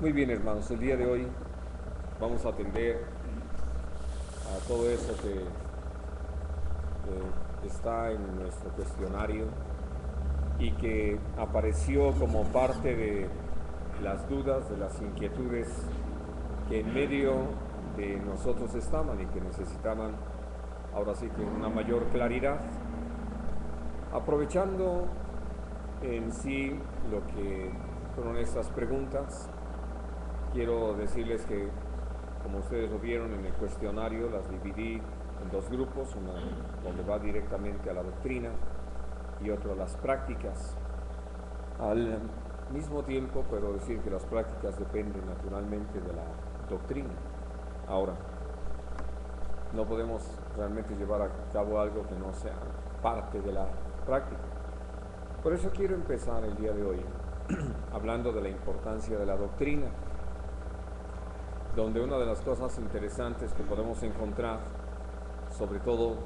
Muy bien, hermanos, el día de hoy vamos a atender a todo eso que está en nuestro cuestionario y que apareció como parte de las dudas, de las inquietudes que en medio de nosotros estaban y que necesitaban ahora sí que una mayor claridad, aprovechando en sí lo que fueron estas preguntas. Quiero decirles que, como ustedes lo vieron en el cuestionario, las dividí en dos grupos, una donde va directamente a la doctrina y otro a las prácticas. Al mismo tiempo puedo decir que las prácticas dependen naturalmente de la doctrina. Ahora, no podemos realmente llevar a cabo algo que no sea parte de la práctica. Por eso quiero empezar el día de hoy hablando de la importancia de la doctrina, donde una de las cosas interesantes que podemos encontrar, sobre todo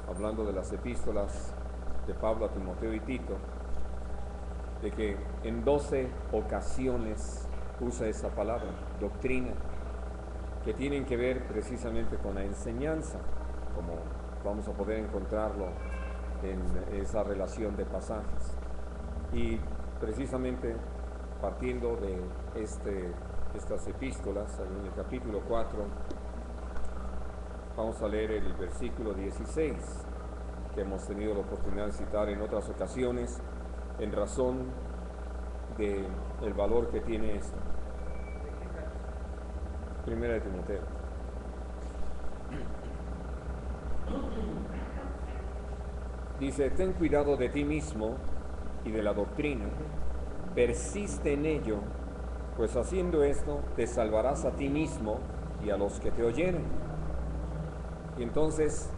hablando de las epístolas de Pablo a Timoteo y Tito, de que en 12 ocasiones usa esa palabra, doctrina, que tienen que ver precisamente con la enseñanza, como vamos a poder encontrarlo en esa relación de pasajes. Y precisamente partiendo de estas epístolas, en el capítulo 4, vamos a leer el versículo 16, que hemos tenido la oportunidad de citar en otras ocasiones, en razón del valor que tiene esto. Primera de Timoteo. Dice: ten cuidado de ti mismo y de la doctrina, persiste en ello, pues haciendo esto te salvarás a ti mismo y a los que te oyeren. Y entonces,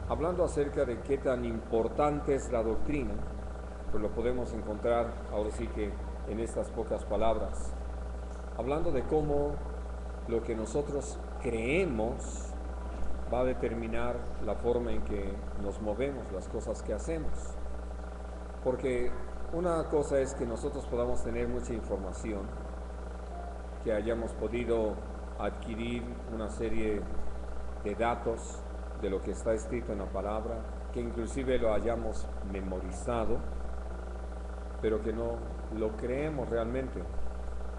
hablando acerca de qué tan importante es la doctrina, pues lo podemos encontrar ahora sí que en estas pocas palabras, hablando de cómo lo que nosotros creemos va a determinar la forma en que nos movemos, las cosas que hacemos. Porque una cosa es que nosotros podamos tener mucha información, que hayamos podido adquirir una serie de datos de lo que está escrito en la palabra, que inclusive lo hayamos memorizado, pero que no lo creemos realmente.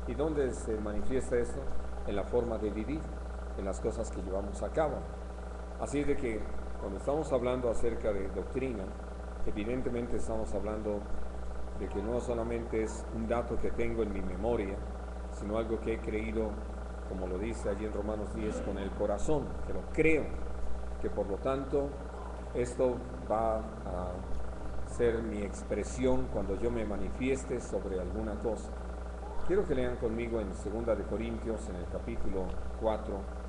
¿Y dónde se manifiesta esto? En la forma de vivir, en las cosas que llevamos a cabo. Así de que cuando estamos hablando acerca de doctrina, evidentemente estamos hablando de que no solamente es un dato que tengo en mi memoria, sino algo que he creído, como lo dice allí en Romanos 10, con el corazón, que lo creo, que por lo tanto esto va a ser mi expresión cuando yo me manifieste sobre alguna cosa. Quiero que lean conmigo en 2 de Corintios, en el capítulo 4,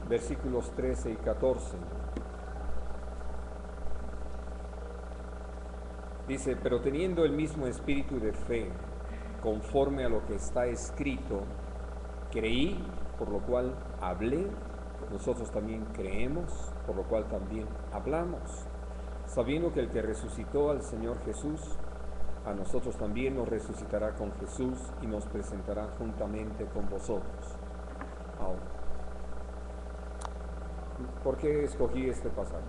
versículos 13 y 14. Dice: pero teniendo el mismo espíritu de fe, conforme a lo que está escrito, creí, por lo cual hablé, nosotros también creemos, por lo cual también hablamos, sabiendo que el que resucitó al Señor Jesús, a nosotros también nos resucitará con Jesús y nos presentará juntamente con vosotros. Ahora, ¿por qué escogí este pasaje?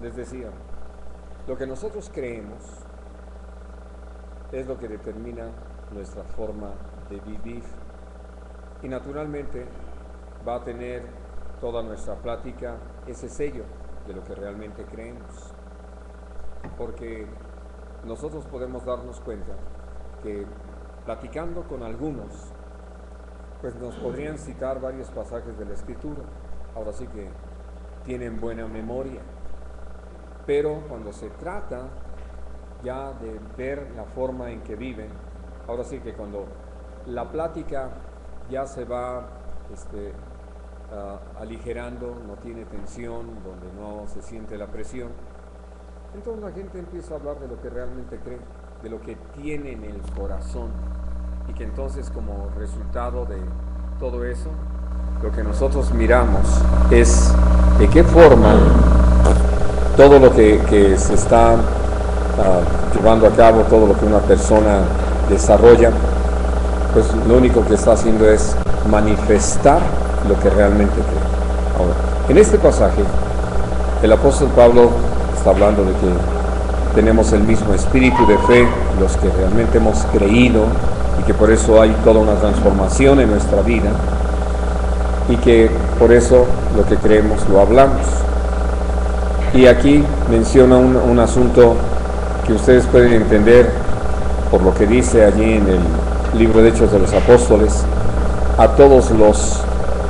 Les decía, lo que nosotros creemos es lo que determina nuestra forma de vivir. Y naturalmente va a tener toda nuestra plática ese sello de lo que realmente creemos. Porque nosotros podemos darnos cuenta que platicando con algunos, pues nos podrían citar varios pasajes de la Escritura. Ahora sí que tienen buena memoria. Pero cuando se trata ya de ver la forma en que viven, ahora sí que cuando la plática ya se va aligerando, no tiene tensión, donde no se siente la presión, entonces la gente empieza a hablar de lo que realmente cree, de lo que tiene en el corazón, y que entonces como resultado de todo eso lo que nosotros miramos es de qué forma todo lo que se está llevando a cabo, todo lo que una persona desarrolla, pues lo único que está haciendo es manifestar lo que realmente cree. Ahora, en este pasaje, el apóstol Pablo está hablando de que tenemos el mismo espíritu de fe, los que realmente hemos creído, y que por eso hay toda una transformación en nuestra vida, y que por eso lo que creemos lo hablamos. Y aquí menciona un asunto que ustedes pueden entender por lo que dice allí en el libro de Hechos de los Apóstoles: a todos los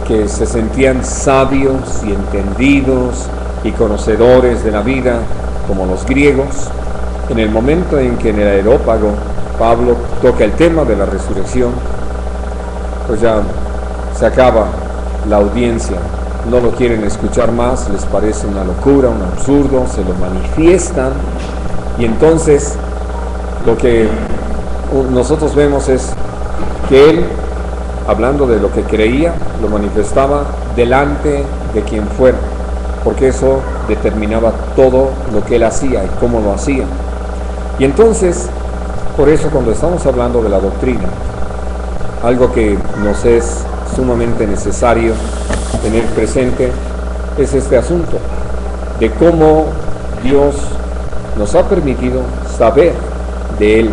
que se sentían sabios y entendidos y conocedores de la vida, como los griegos, en el momento en que en el Areópago Pablo toca el tema de la resurrección, pues ya se acaba la audiencia, no lo quieren escuchar más, les parece una locura, un absurdo, se lo manifiestan, y entonces lo que nosotros vemos es que él, hablando de lo que creía, lo manifestaba delante de quien fuera, porque eso determinaba todo lo que él hacía y cómo lo hacía. Y entonces, por eso cuando estamos hablando de la doctrina, algo que nos es sumamente necesario tener presente es este asunto de cómo Dios nos ha permitido saber de Él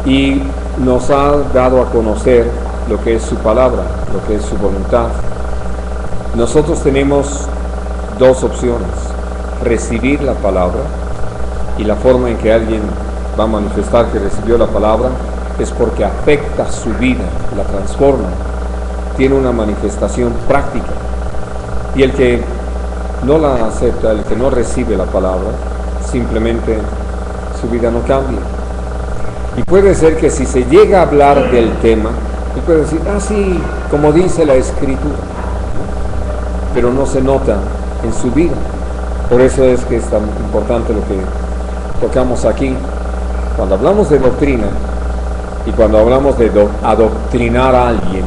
y nos ha dado a conocer lo que es su palabra, lo que es su voluntad. Nosotros tenemos dos opciones: recibir la palabra, y la forma en que alguien va a manifestar que recibió la palabra es porque afecta su vida, la transforma, tiene una manifestación práctica. Y el que no la acepta, el que no recibe la palabra, simplemente su vida no cambia. Y puede ser que si se llega a hablar del tema, él puede decir, sí, como dice la Escritura, pero no se nota en su vida. Por eso es que es tan importante lo que tocamos aquí. Cuando hablamos de doctrina y cuando hablamos de adoctrinar a alguien,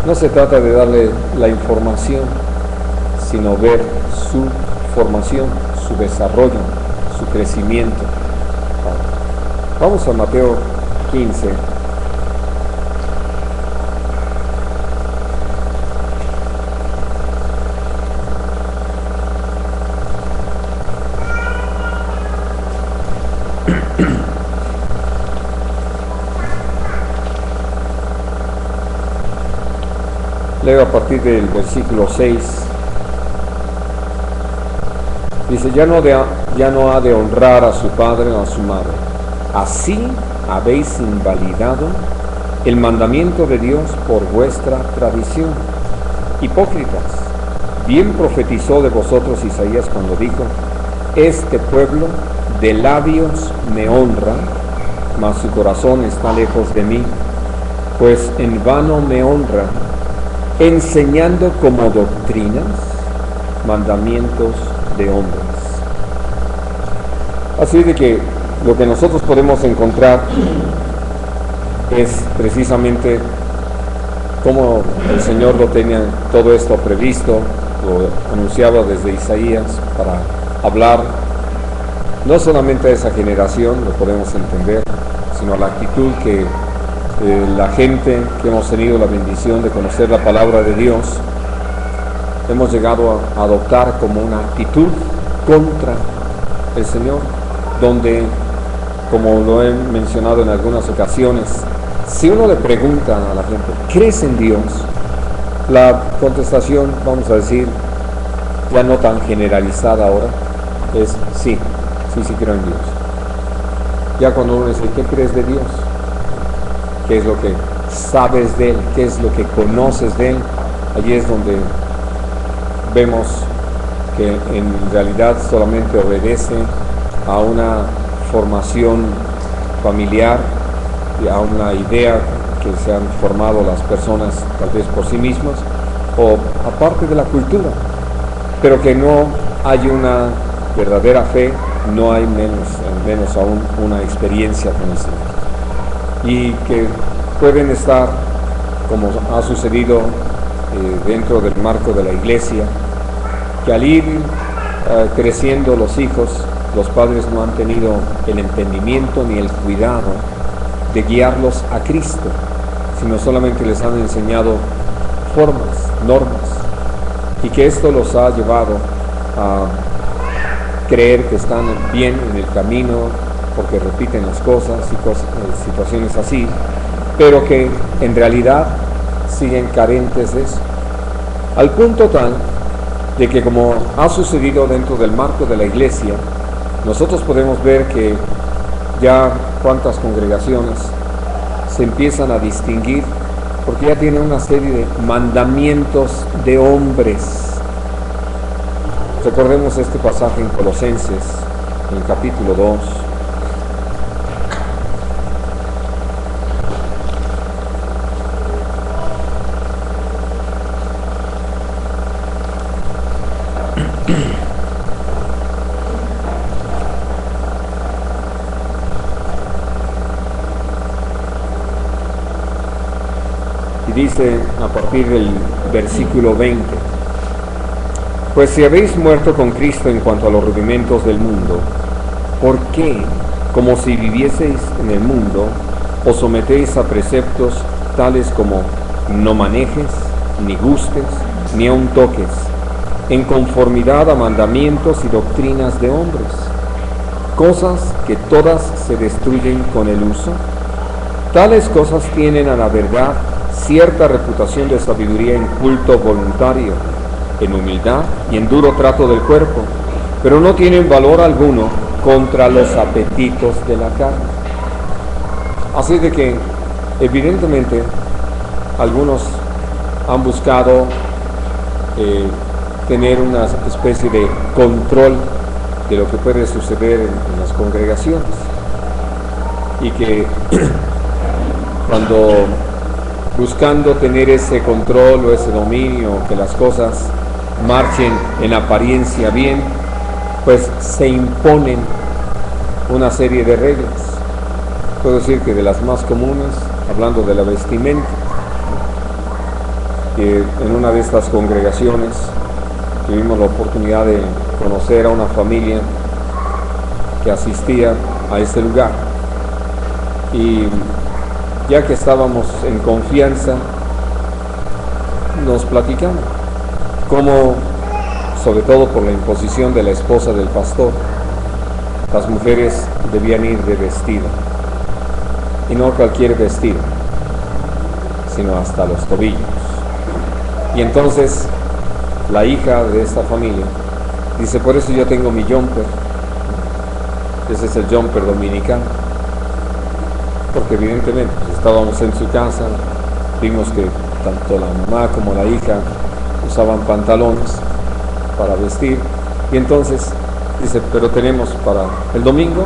no se trata de darle la información, sino ver su formación, su desarrollo, su crecimiento. Vamos a Mateo 15. Leo a partir del versículo 6. Dice, ya no ha de honrar a su padre o a su madre. Así habéis invalidado el mandamiento de Dios por vuestra tradición. Hipócritas, bien profetizó de vosotros Isaías cuando dijo, este pueblo de labios me honra, mas su corazón está lejos de mí, pues en vano me honra, enseñando como doctrinas mandamientos de hombres. Así de que lo que nosotros podemos encontrar es precisamente cómo el Señor lo tenía todo esto previsto, lo anunciaba desde Isaías para hablar no solamente a esa generación, lo podemos entender, sino a la actitud que la gente que hemos tenido la bendición de conocer la palabra de Dios hemos llegado a adoptar como una actitud contra el Señor, donde, como lo he mencionado en algunas ocasiones, si uno le pregunta a la gente, ¿crees en Dios?, la contestación, vamos a decir, ya no tan generalizada ahora, es sí creo en Dios. Ya cuando uno dice, ¿qué crees de Dios? ¿Qué es lo que sabes de Él? ¿Qué es lo que conoces de Él? Allí es donde vemos que en realidad solamente obedece a una formación familiar y a una idea que se han formado las personas tal vez por sí mismas o aparte de la cultura, pero que no hay una verdadera fe, no hay menos aún una experiencia con el Señor, y que pueden estar, como ha sucedido dentro del marco de la iglesia, que al ir creciendo los hijos, los padres no han tenido el entendimiento ni el cuidado de guiarlos a Cristo, sino solamente les han enseñado formas, normas, y que esto los ha llevado a creer que están bien en el camino porque repiten las cosas y situaciones así, pero que en realidad siguen carentes de eso, al punto tal de que, como ha sucedido dentro del marco de la iglesia, nosotros podemos ver que ya cuántas congregaciones se empiezan a distinguir porque ya tienen una serie de mandamientos de hombres. Recordemos este pasaje en Colosenses, en el capítulo 2. Dice a partir del versículo 20: pues si habéis muerto con Cristo en cuanto a los rudimentos del mundo, ¿por qué, como si vivieseis en el mundo, os sometéis a preceptos tales como no manejes, ni gustes, ni aun toques, en conformidad a mandamientos y doctrinas de hombres, cosas que todas se destruyen con el uso? Tales cosas tienen a la verdad cierta reputación de sabiduría en culto voluntario, en humildad y en duro trato del cuerpo, pero no tienen valor alguno contra los apetitos de la carne. Así de que, evidentemente, algunos han buscado tener una especie de control de lo que puede suceder en las congregaciones, y que cuando buscando tener ese control o ese dominio, que las cosas marchen en apariencia bien, pues se imponen una serie de reglas. Puedo decir que de las más comunes, hablando de la vestimenta, que en una de estas congregaciones tuvimos la oportunidad de conocer a una familia que asistía a este lugar, y ya que estábamos en confianza, nos platicaron cómo, sobre todo por la imposición de la esposa del pastor, las mujeres debían ir de vestido, y no cualquier vestido, sino hasta los tobillos. Y entonces la hija de esta familia dice: por eso yo tengo mi jumper. Ese es el jumper dominicano, porque evidentemente pues, estábamos en su casa, vimos que tanto la mamá como la hija usaban pantalones para vestir, y entonces dice: pero tenemos para el domingo,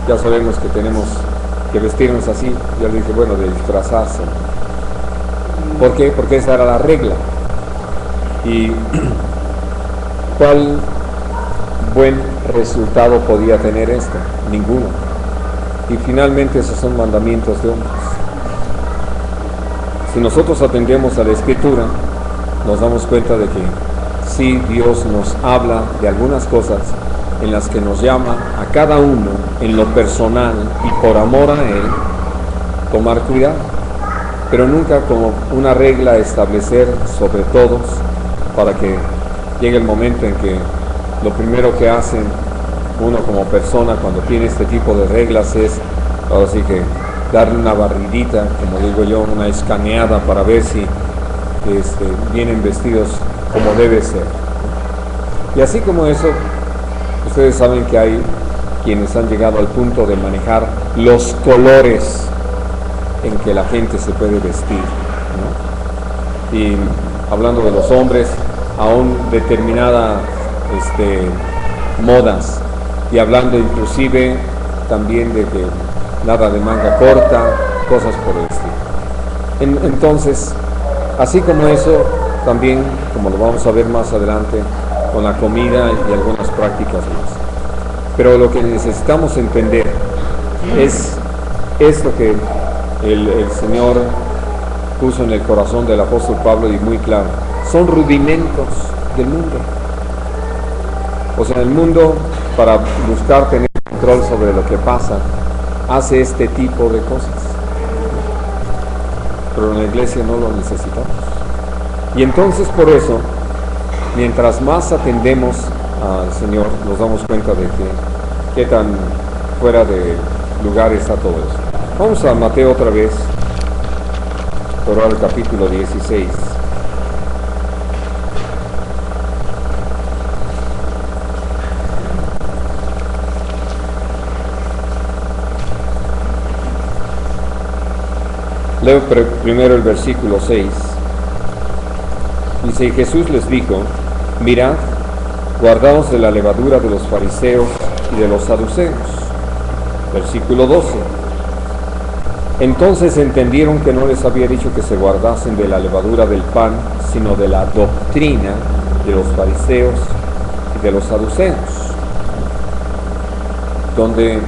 ya sabemos que tenemos que vestirnos así. Yo le dije: bueno, de disfrazarse. ¿Por qué? Porque esa era la regla. ¿Y cuál buen resultado podía tener esto? Ninguno. Y finalmente esos son mandamientos de hombres. Si nosotros atendemos a la Escritura, nos damos cuenta de que sí, Dios nos habla de algunas cosas en las que nos llama a cada uno en lo personal y por amor a Él tomar cuidado, pero nunca como una regla a establecer sobre todos, para que llegue el momento en que lo primero que hacen uno como persona cuando tiene este tipo de reglas es, ahora sí que, darle una barridita, como digo yo, una escaneada para ver si vienen vestidos como debe ser. Y así como eso, ustedes saben que hay quienes han llegado al punto de manejar los colores en que la gente se puede vestir, ¿no? Y hablando de los hombres, aún determinadas modas, y hablando inclusive también de que nada de manga corta, cosas por el estilo. Entonces, así como eso, también, como lo vamos a ver más adelante, con la comida y algunas prácticas más. Pero lo que necesitamos entender es esto que el Señor puso en el corazón del apóstol Pablo y muy claro, son rudimentos del mundo. O sea, el mundo, para buscar tener control sobre lo que pasa, hace este tipo de cosas. Pero en la iglesia no lo necesitamos. Y entonces por eso, mientras más atendemos al Señor, nos damos cuenta de qué tan fuera de lugar está todo eso. Vamos a Mateo otra vez, pero al capítulo 16. Leo primero el versículo 6. Dice, y Jesús les dijo, mirad, guardaos de la levadura de los fariseos y de los saduceos. Versículo 12. Entonces entendieron que no les había dicho que se guardasen de la levadura del pan, sino de la doctrina de los fariseos y de los saduceos. Donde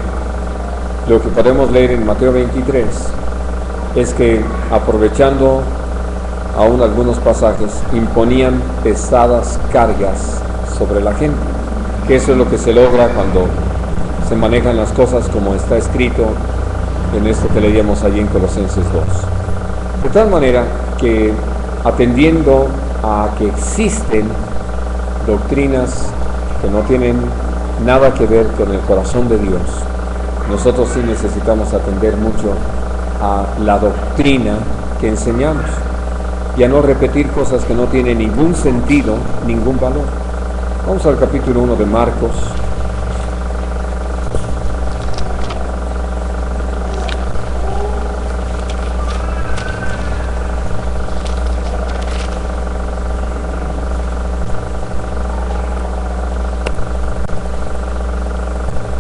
lo que podemos leer en Mateo 23 es que, aprovechando aún algunos pasajes, imponían pesadas cargas sobre la gente, que eso es lo que se logra cuando se manejan las cosas como está escrito en esto que leíamos allí en Colosenses 2. De tal manera que, atendiendo a que existen doctrinas que no tienen nada que ver con el corazón de Dios, nosotros sí necesitamos atender mucho a la doctrina que enseñamos y a no repetir cosas que no tienen ningún sentido, ningún valor. Vamos al capítulo 1 de Marcos.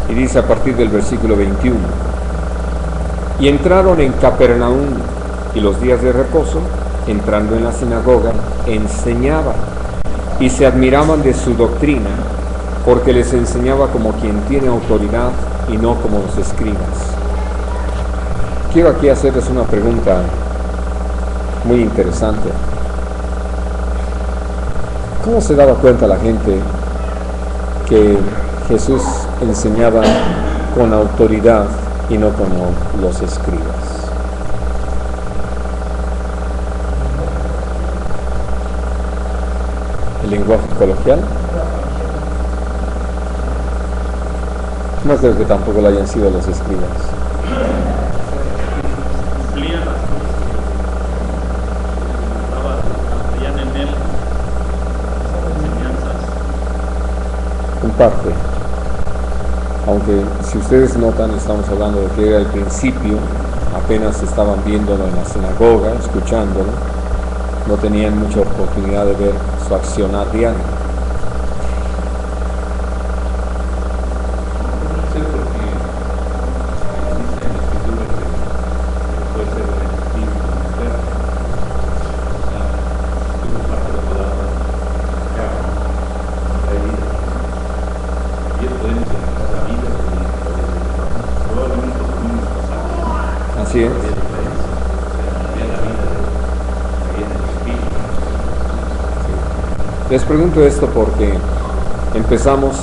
Y dice a partir del versículo 21, y entraron en Capernaum, y los días de reposo, entrando en la sinagoga, enseñaba, y se admiraban de su doctrina, porque les enseñaba como quien tiene autoridad y no como los escribas. Quiero aquí hacerles una pregunta muy interesante. ¿Cómo se daba cuenta la gente que Jesús enseñaba con autoridad y no como los escribas? ¿El lenguaje coloquial? No creo que tampoco lo hayan sido los escribas. En parte. Aunque si ustedes notan, estamos hablando de que era el principio, apenas estaban viéndolo en la sinagoga, escuchándolo, no tenían mucha oportunidad de ver su accionar diario. Así es. Les pregunto esto porque empezamos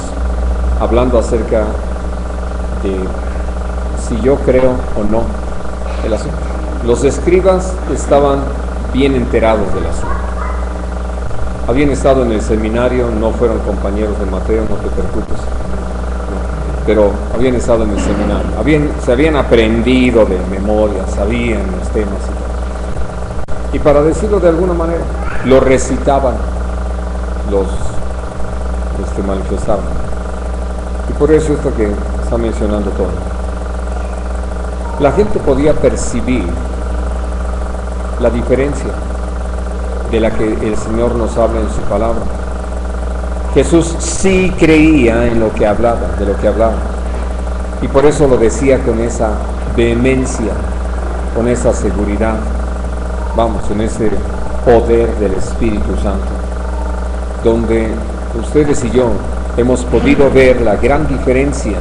hablando acerca de si yo creo o no el asunto. Los escribas estaban bien enterados del asunto. Habían estado en el seminario, no fueron compañeros de Mateo, no te preocupes. Pero habían estado en el seminario, se habían aprendido de memoria, sabían los temas y todo. Y para decirlo de alguna manera, lo recitaban, los que manifestaban. Y por eso esto que está mencionando todo. La gente podía percibir la diferencia de la que el Señor nos habla en su palabra. Jesús sí creía en lo que hablaba, de lo que hablaba. Y por eso lo decía con esa vehemencia, con esa seguridad. Vamos, en ese poder del Espíritu Santo. Donde ustedes y yo hemos podido ver la gran diferencia.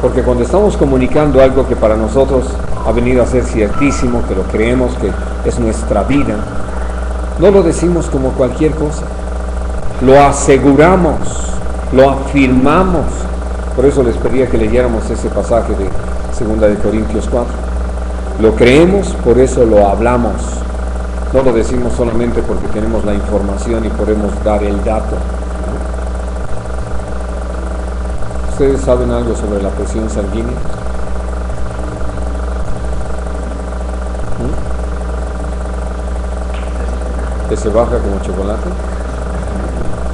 Porque cuando estamos comunicando algo que para nosotros ha venido a ser ciertísimo, que lo creemos, que es nuestra vida, no lo decimos como cualquier cosa, lo aseguramos, lo afirmamos. Por eso les pedía que leyéramos ese pasaje de 2 de Corintios 4. Lo creemos, por eso lo hablamos. No lo decimos solamente porque tenemos la información y podemos dar el dato. ¿Ustedes saben algo sobre la presión sanguínea? ¿Que se baja como chocolate?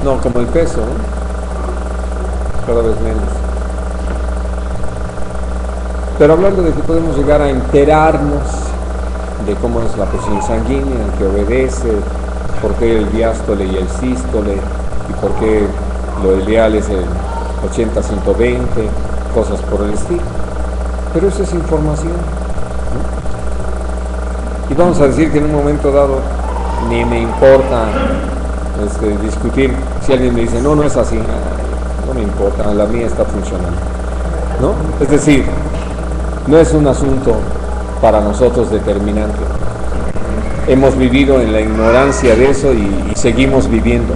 No, como el peso, ¿no? Cada vez menos. Pero hablando de que podemos llegar a enterarnos de cómo es la presión sanguínea, en qué obedece, por qué el diástole y el sístole, y por qué lo ideal es el 80-120, cosas por el estilo. Pero eso es información, ¿no? Y vamos a decir que en un momento dado ni me importa discutir. Si alguien me dice, no es así, no me importa, la mía está funcionando, ¿no? Es decir, no es un asunto para nosotros determinante. Hemos vivido en la ignorancia de eso y seguimos viviendo.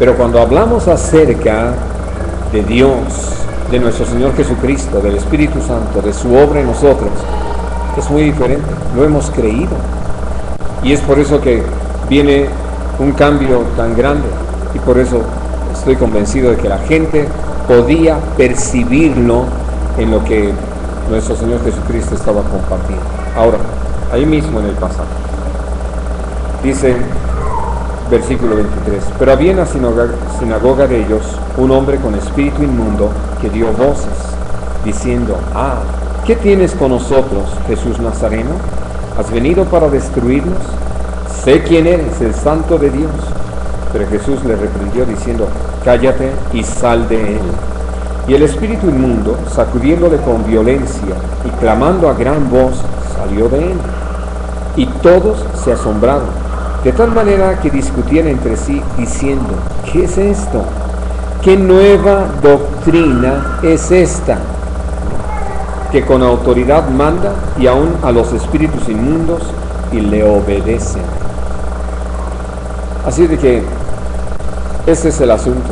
Pero cuando hablamos acerca de Dios, de nuestro Señor Jesucristo, del Espíritu Santo, de su obra en nosotros, es muy diferente. Lo hemos creído. Y es por eso que viene un cambio tan grande. Y por eso estoy convencido de que la gente podía percibirlo en lo que nuestro Señor Jesucristo estaba compartiendo. Ahora, ahí mismo en el pasaje, dice, versículo 23, pero había en la sinagoga de ellos un hombre con espíritu inmundo que dio voces, diciendo, ¿qué tienes con nosotros, Jesús Nazareno? ¿Has venido para destruirnos? Sé quién eres, el Santo de Dios. Pero Jesús le reprendió diciendo, cállate y sal de él. Y el espíritu inmundo, sacudiéndole con violencia y clamando a gran voz, salió de él. Y todos se asombraron, de tal manera que discutían entre sí, diciendo, ¿qué es esto? ¿Qué nueva doctrina es esta? Que con autoridad manda y aún a los espíritus inmundos y le obedecen. Así de que ese es el asunto.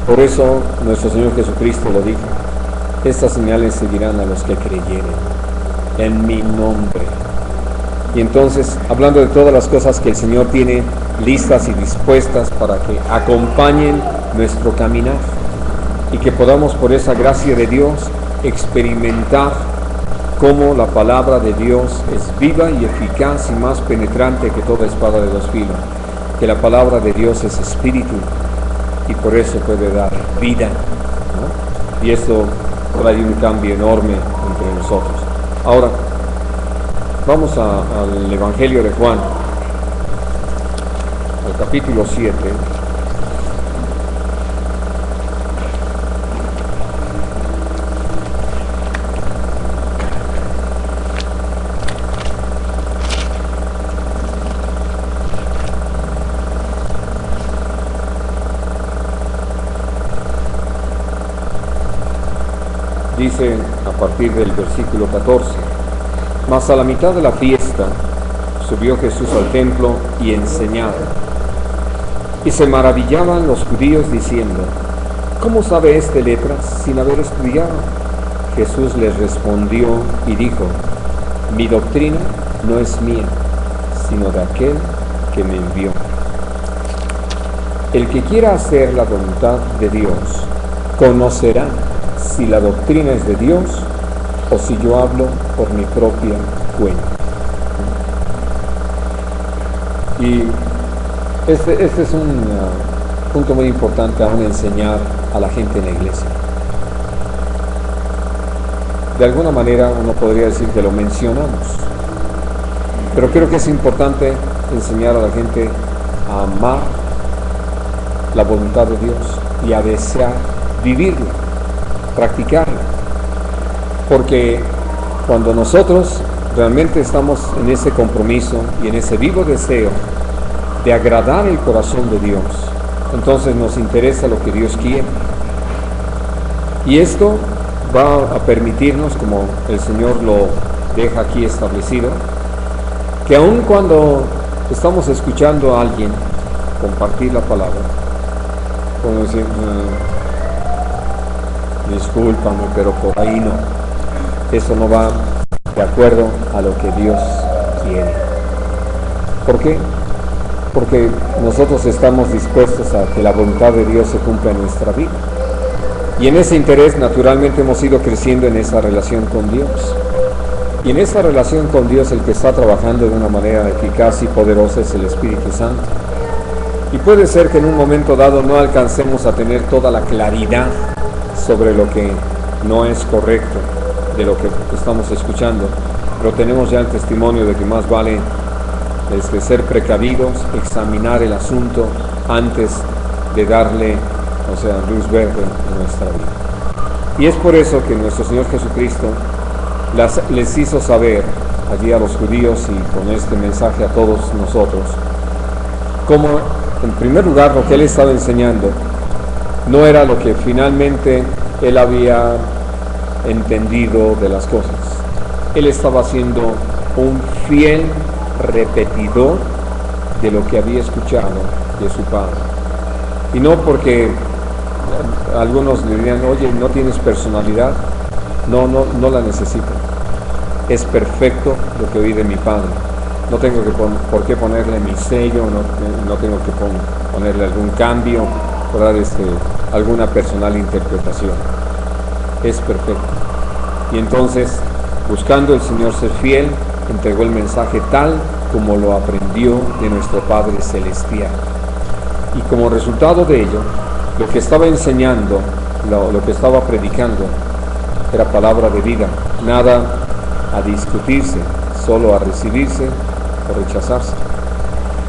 Por eso nuestro Señor Jesucristo lo dijo, estas señales seguirán a los que creyeren en mi nombre. Y entonces, hablando de todas las cosas que el Señor tiene listas y dispuestas para que acompañen nuestro caminar y que podamos por esa gracia de Dios experimentar cómo la palabra de Dios es viva y eficaz y más penetrante que toda espada de dos filos, que la palabra de Dios es espíritu y por eso puede dar vida, ¿no? Y esto trae un cambio enorme entre nosotros. Ahora, vamos al Evangelio de Juan, al capítulo 7. Dice a partir del versículo 14, mas a la mitad de la fiesta subió Jesús al templo y enseñaba. Y se maravillaban los judíos diciendo, ¿cómo sabe este letras sin haber estudiado? Jesús les respondió y dijo, mi doctrina no es mía, sino de aquel que me envió. El que quiera hacer la voluntad de Dios, conocerá si la doctrina es de Dios o si yo hablo por mi propia cuenta. Y este es un punto muy importante aún enseñar a la gente en la iglesia. De alguna manera uno podría decir que lo mencionamos, pero creo que es importante enseñar a la gente a amar la voluntad de Dios y a desear vivirla, practicarla, porque cuando nosotros realmente estamos en ese compromiso y en ese vivo deseo de agradar el corazón de Dios, entonces nos interesa lo que Dios quiere, y esto va a permitirnos, como el Señor lo deja aquí establecido, que aun cuando estamos escuchando a alguien compartir la palabra, como decir, discúlpame, pero por ahí no. Eso no va de acuerdo a lo que Dios quiere. ¿Por qué? Porque nosotros estamos dispuestos a que la voluntad de Dios se cumpla en nuestra vida. Y en ese interés, naturalmente, hemos ido creciendo en esa relación con Dios. Y en esa relación con Dios, el que está trabajando de una manera eficaz y poderosa es el Espíritu Santo. Y puede ser que en un momento dado no alcancemos a tener toda la claridad sobre lo que no es correcto de lo que estamos escuchando, pero tenemos ya el testimonio de que más vale ser precavidos, examinar el asunto antes de darle, luz verde en nuestra vida. Y es por eso que nuestro Señor Jesucristo les hizo saber allí a los judíos y con este mensaje a todos nosotros, cómo en primer lugar lo que Él estaba enseñando no era lo que finalmente Él había entendido de las cosas. Él estaba siendo un fiel repetidor de lo que había escuchado de su Padre. Y no porque algunos le dirían, oye, ¿no tienes personalidad? No la necesito. Es perfecto lo que oí de mi Padre. No tengo por qué ponerle mi sello, no tengo que ponerle algún cambio, ¿verdad? Alguna personal interpretación. Es perfecto. Y entonces, buscando el Señor ser fiel, entregó el mensaje tal como lo aprendió de nuestro Padre Celestial. Y como resultado de ello, lo que estaba enseñando, lo que estaba predicando, era palabra de vida, nada a discutirse, solo a recibirse o rechazarse.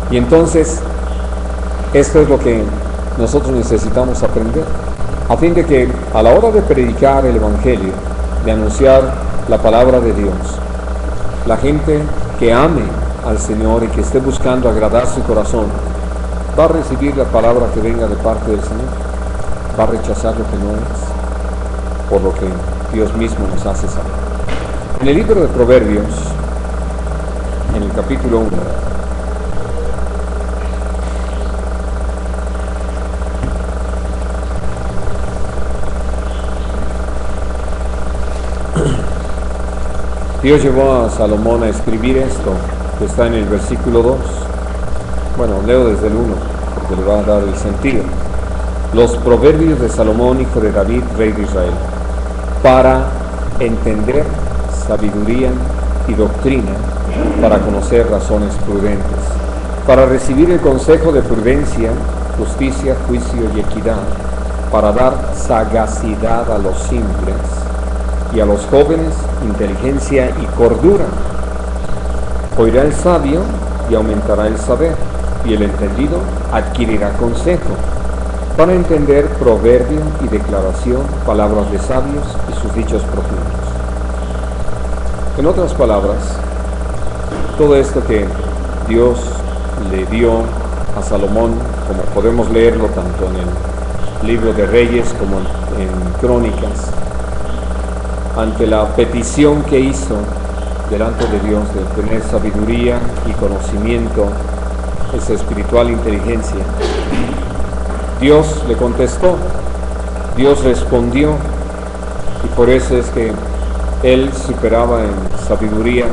Y entonces, esto es lo que nosotros necesitamos aprender, a fin de que a la hora de predicar el Evangelio, de anunciar la palabra de Dios, la gente que ame al Señor y que esté buscando agradar su corazón, va a recibir la palabra que venga de parte del Señor, va a rechazar lo que no es, por lo que Dios mismo nos hace saber. En el libro de Proverbios, en el capítulo 1, Dios llevó a Salomón a escribir esto, que está en el versículo 2. Bueno, leo desde el 1, porque le va a dar el sentido. Los proverbios de Salomón, hijo de David, rey de Israel, para entender sabiduría y doctrina, para conocer razones prudentes, para recibir el consejo de prudencia, justicia, juicio y equidad, para dar sagacidad a los simples, y a los jóvenes inteligencia y cordura. Oirá el sabio y aumentará el saber, y el entendido adquirirá consejo, para entender proverbio y declaración, palabras de sabios y sus dichos profundos. En otras palabras, todo esto que Dios le dio a Salomón, como podemos leerlo tanto en el libro de Reyes como en Crónicas, ante la petición que hizo delante de Dios de tener sabiduría y conocimiento, esa espiritual inteligencia, Dios le contestó, Dios respondió, y por eso es que él superaba en sabiduría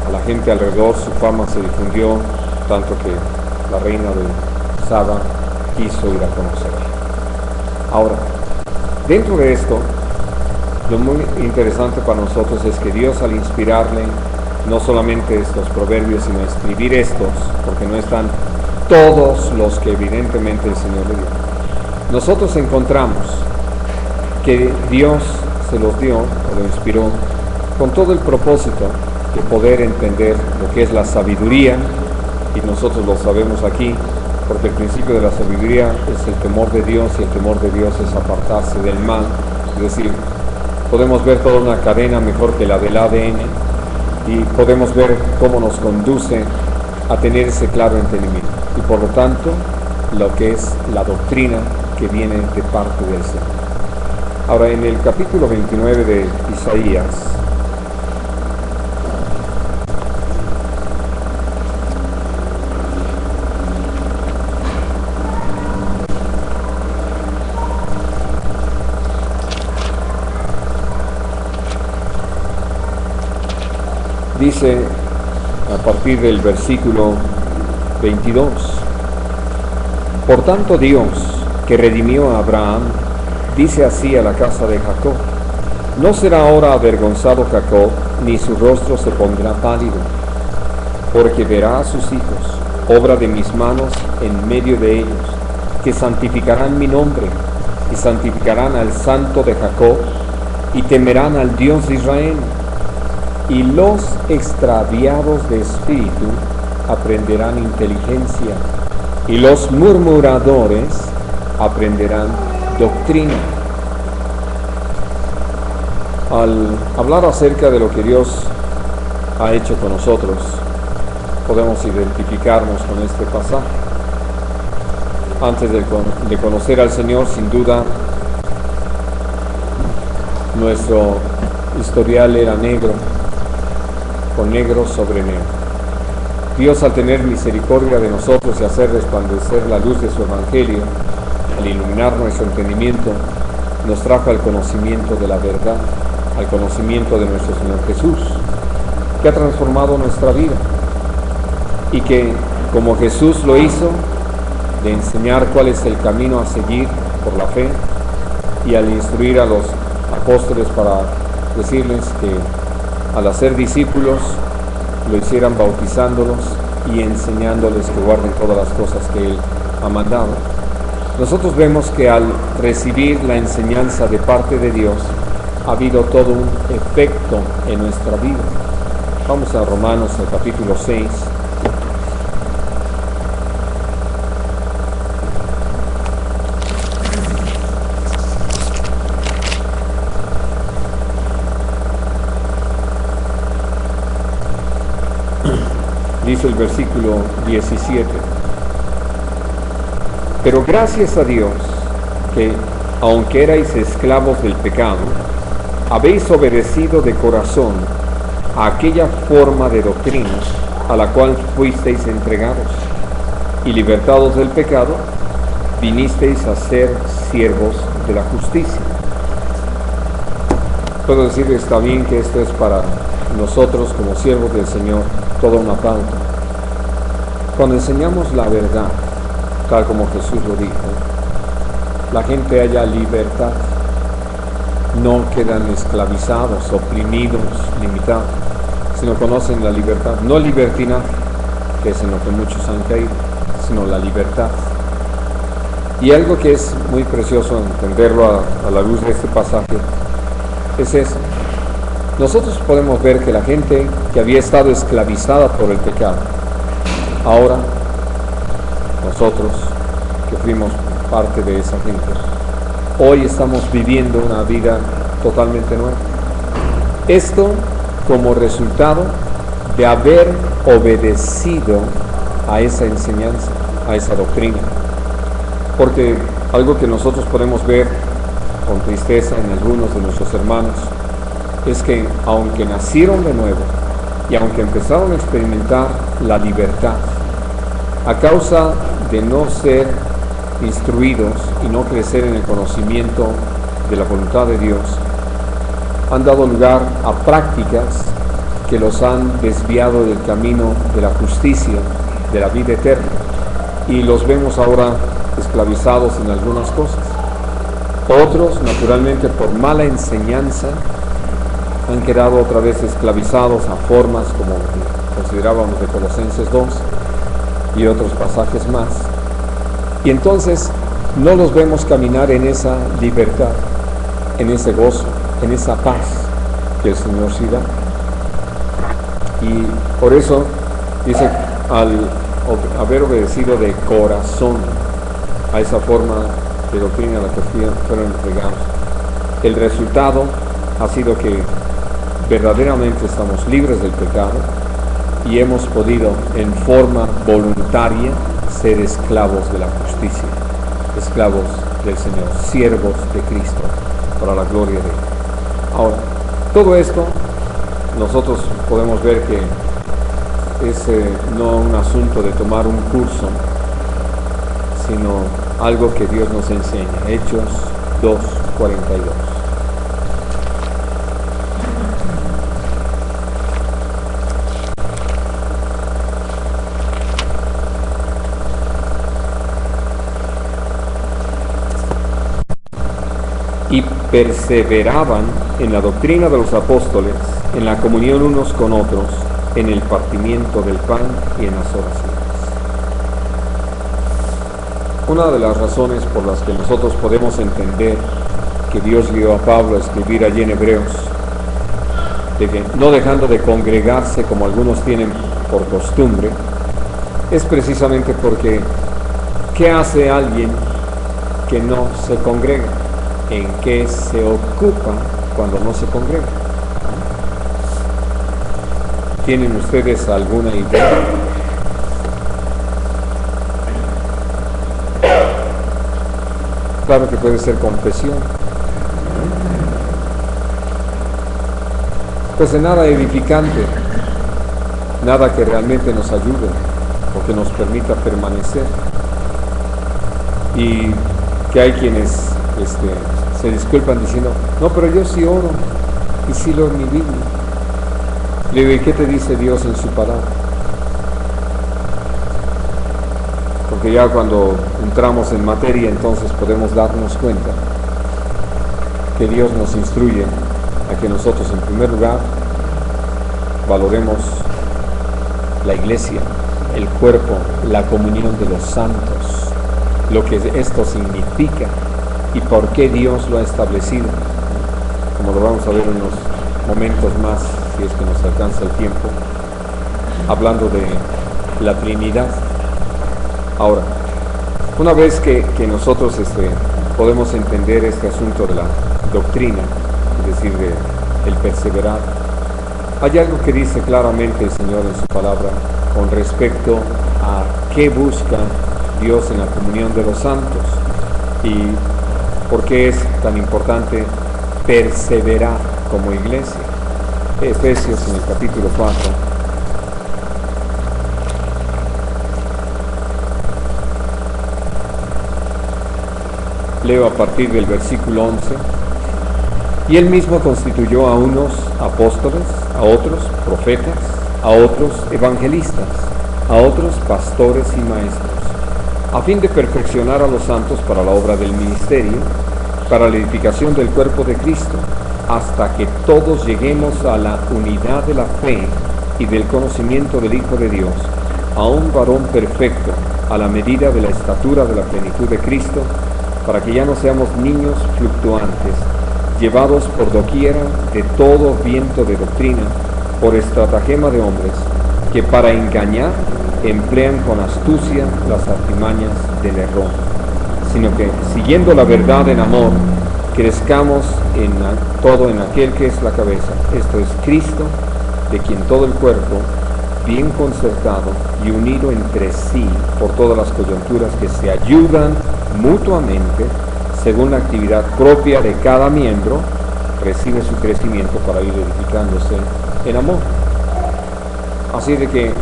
a la gente alrededor, su fama se difundió tanto que la reina de Saba quiso ir a conocerlo. Ahora, dentro de esto, lo muy interesante para nosotros es que Dios, al inspirarle no solamente estos proverbios, sino escribir estos, porque no están todos los que evidentemente el Señor le dio, nosotros encontramos que Dios se los dio o lo inspiró con todo el propósito de poder entender lo que es la sabiduría, y nosotros lo sabemos aquí, porque el principio de la sabiduría es el temor de Dios, y el temor de Dios es apartarse del mal. Es decir, podemos ver toda una cadena mejor que la del ADN, y podemos ver cómo nos conduce a tener ese claro entendimiento, y por lo tanto lo que es la doctrina que viene de parte del Señor. Ahora, en el capítulo 29 de Isaías, dice a partir del versículo 22, por tanto Dios, que redimió a Abraham, dice así a la casa de Jacob, no será ahora avergonzado Jacob, ni su rostro se pondrá pálido, porque verá a sus hijos, obra de mis manos en medio de ellos, que santificarán mi nombre, y santificarán al Santo de Jacob, y temerán al Dios de Israel. Y los extraviados de espíritu aprenderán inteligencia, y los murmuradores aprenderán doctrina. Al hablar acerca de lo que Dios ha hecho con nosotros, podemos identificarnos con este pasaje. Antes de conocer al Señor, sin duda, nuestro historial era negro, con negro sobre negro. Dios, al tener misericordia de nosotros y hacer resplandecer la luz de su Evangelio, al iluminar nuestro entendimiento, nos trajo al conocimiento de la verdad, al conocimiento de nuestro Señor Jesús, que ha transformado nuestra vida y que, como Jesús lo hizo, de enseñar cuál es el camino a seguir por la fe, y al instruir a los apóstoles para decirles que al hacer discípulos lo hicieran bautizándolos y enseñándoles que guarden todas las cosas que Él ha mandado. Nosotros vemos que al recibir la enseñanza de parte de Dios ha habido todo un efecto en nuestra vida. Vamos a Romanos, al capítulo 6. Dice el versículo 17, pero gracias a Dios que, aunque erais esclavos del pecado, habéis obedecido de corazón a aquella forma de doctrina a la cual fuisteis entregados, y libertados del pecado, vinisteis a ser siervos de la justicia. Puedo decir, está bien que esto es para nosotros como siervos del Señor, toda una pauta. Cuando enseñamos la verdad, tal como Jesús lo dijo, la gente halla libertad, no quedan esclavizados, oprimidos, limitados, sino conocen la libertad, no libertinaje, que es en lo que muchos han caído, sino la libertad. Y algo que es muy precioso entenderlo a la luz de este pasaje es eso. Nosotros podemos ver que la gente que había estado esclavizada por el pecado, ahora nosotros que fuimos parte de esa gente, hoy estamos viviendo una vida totalmente nueva. Esto como resultado de haber obedecido a esa enseñanza, a esa doctrina. Porque algo que nosotros podemos ver con tristeza en algunos de nuestros hermanos es que aunque nacieron de nuevo y aunque empezaron a experimentar la libertad, a causa de no ser instruidos y no crecer en el conocimiento de la voluntad de Dios, han dado lugar a prácticas que los han desviado del camino de la justicia, de la vida eterna, y los vemos ahora esclavizados en algunas cosas. Otros, naturalmente, por mala enseñanza, han quedado otra vez esclavizados a formas como considerábamos de Colosenses 2 y otros pasajes más. Y entonces no los vemos caminar en esa libertad, en ese gozo, en esa paz que el Señor sí da. Y por eso dice, al haber obedecido de corazón a esa forma de doctrina a la que fueron entregados, el resultado ha sido que verdaderamente estamos libres del pecado y hemos podido en forma voluntaria ser esclavos de la justicia, esclavos del Señor, siervos de Cristo, para la gloria de Él. Ahora, todo esto nosotros podemos ver que es no un asunto de tomar un curso, sino algo que Dios nos enseña. Hechos 2:42. y perseveraban en la doctrina de los apóstoles, en la comunión unos con otros, en el partimiento del pan y en las oraciones. Una de las razones por las que nosotros podemos entender que Dios guió a Pablo a escribir allí en Hebreos, de que no dejando de congregarse como algunos tienen por costumbre, es precisamente porque ¿qué hace alguien que no se congrega? ¿En qué se ocupa cuando no se congrega? ¿Tienen ustedes alguna idea? Claro que puede ser confesión. Pues de nada edificante, nada que realmente nos ayude o que nos permita permanecer. Y que hay quienes se disculpan diciendo, no, pero yo sí oro y sí leo mi Biblia. Le digo, ¿y qué te dice Dios en su palabra? Porque ya cuando entramos en materia, entonces podemos darnos cuenta que Dios nos instruye a que nosotros, en primer lugar, valoremos la iglesia, el cuerpo, la comunión de los santos, lo que esto significa y por qué Dios lo ha establecido, como lo vamos a ver en unos momentos más, si es que nos alcanza el tiempo, hablando de la Trinidad. Ahora, una vez que nosotros podemos entender este asunto de la doctrina, es decir, de el perseverar, hay algo que dice claramente el Señor en su palabra con respecto a qué busca Dios en la comunión de los santos y por qué es tan importante perseverar como iglesia. Efesios en el capítulo 4. Leo a partir del versículo 11. Y él mismo constituyó a unos apóstoles, a otros profetas, a otros evangelistas, a otros pastores y maestros, a fin de perfeccionar a los santos para la obra del ministerio, para la edificación del cuerpo de Cristo, hasta que todos lleguemos a la unidad de la fe y del conocimiento del Hijo de Dios, a un varón perfecto, a la medida de la estatura de la plenitud de Cristo, para que ya no seamos niños fluctuantes, llevados por doquiera de todo viento de doctrina, por estratagema de hombres, que para engañar emplean con astucia las artimañas del error, sino que, siguiendo la verdad en amor, crezcamos en todo en aquel que es la cabeza, esto es Cristo, de quien todo el cuerpo, bien concertado y unido entre sí por todas las coyunturas que se ayudan mutuamente, según la actividad propia de cada miembro, recibe su crecimiento para ir edificándose en amor. Así de que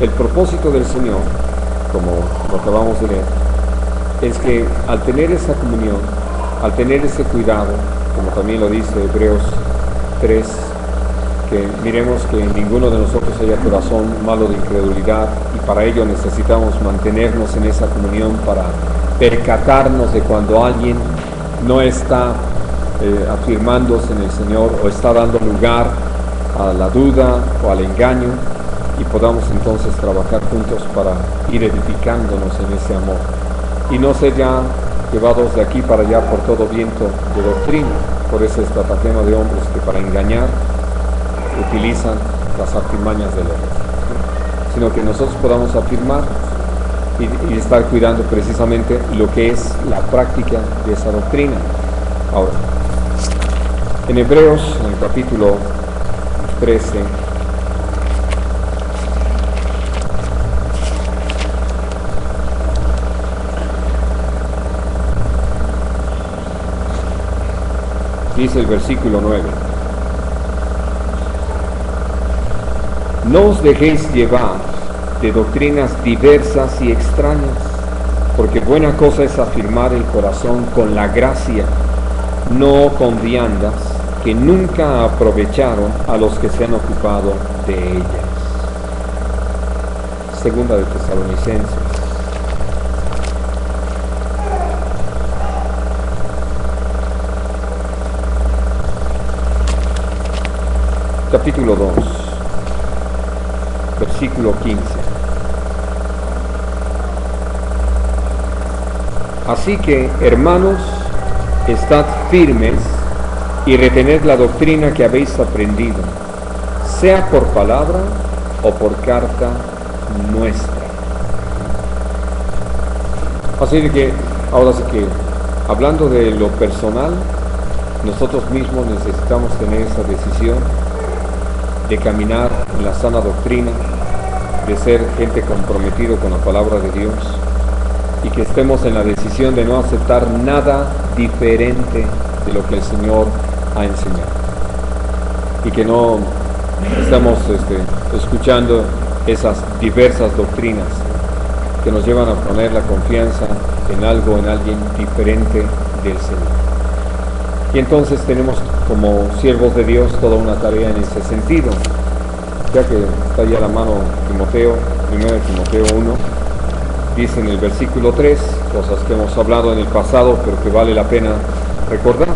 el propósito del Señor, como lo acabamos de leer, es que al tener esa comunión, al tener ese cuidado, como también lo dice Hebreos 3, que miremos que ninguno de nosotros haya corazón malo de incredulidad, y para ello necesitamos mantenernos en esa comunión para percatarnos de cuando alguien no está afirmándose en el Señor o está dando lugar a la duda o al engaño, y podamos entonces trabajar juntos para ir edificándonos en ese amor y no ser ya llevados de aquí para allá por todo viento de doctrina, por ese estratagema de hombres que para engañar utilizan las artimañas del error, sino que nosotros podamos afirmarnos y estar cuidando precisamente lo que es la práctica de esa doctrina. Ahora, en Hebreos, en el capítulo 13, dice el versículo 9: no os dejéis llevar de doctrinas diversas y extrañas, porque buena cosa es afirmar el corazón con la gracia, no con viandas que nunca aprovecharon a los que se han ocupado de ellas. Segunda de Tesalonicenses. capítulo 2, versículo 15. Así que, hermanos, estad firmes y retened la doctrina que habéis aprendido, sea por palabra o por carta nuestra. Así de que, ahora sí que, hablando de lo personal, nosotros mismos necesitamos tener esa decisión de caminar en la sana doctrina, de ser gente comprometido con la palabra de Dios, y que estemos en la decisión de no aceptar nada diferente de lo que el Señor ha enseñado, y que no estamos escuchando esas diversas doctrinas que nos llevan a poner la confianza en algo, en alguien diferente del Señor. Y entonces tenemos como siervos de Dios toda una tarea en ese sentido, ya que está ahí a la mano Timoteo, 1 Timoteo 1, dice en el versículo 3, cosas que hemos hablado en el pasado, pero que vale la pena recordar.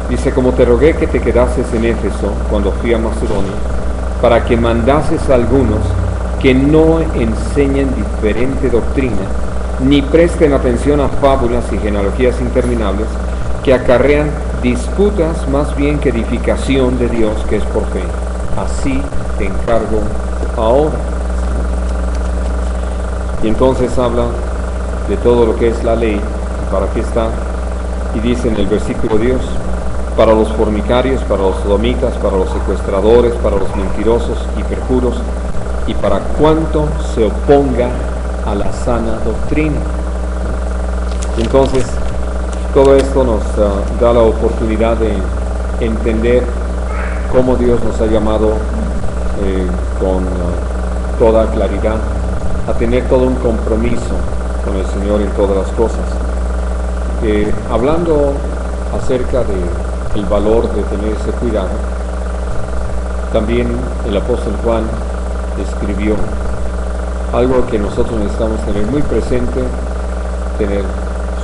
Dice: como te rogué que te quedases en Éfeso cuando fui a Macedonia, para que mandases a algunos que no enseñen diferente doctrina, ni presten atención a fábulas y genealogías interminables, que acarrean disputas más bien que edificación de Dios que es por fe. Así te encargo ahora. Y entonces habla de todo lo que es la ley, para qué está, y dice en el versículo 10, para los fornicarios, para los sodomitas, para los secuestradores, para los mentirosos y perjuros, y para cuanto se oponga a la sana doctrina. Entonces, todo esto nos da la oportunidad de entender cómo Dios nos ha llamado con toda claridad a tener todo un compromiso con el Señor en todas las cosas. Hablando acerca del valor de tener ese cuidado, también el apóstol Juan escribió algo que nosotros necesitamos tener muy presente, tener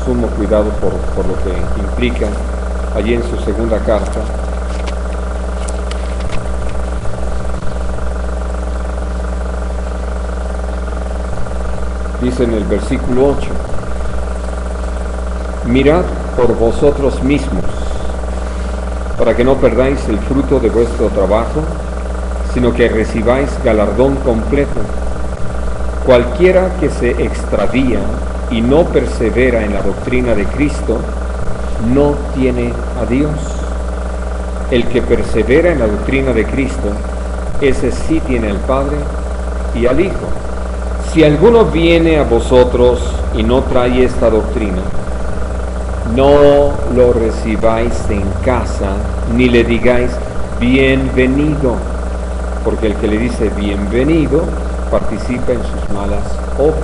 sumo cuidado por lo que implica allí en su segunda carta. Dice en el versículo 8: mirad por vosotros mismos, para que no perdáis el fruto de vuestro trabajo, sino que recibáis galardón completo. Cualquiera que se extravía y no persevera en la doctrina de Cristo, no tiene a Dios. El que persevera en la doctrina de Cristo, ese sí tiene al Padre y al Hijo. Si alguno viene a vosotros y no trae esta doctrina, no lo recibáis en casa, ni le digáis bienvenido, porque el que le dice bienvenido participa en sus malas obras.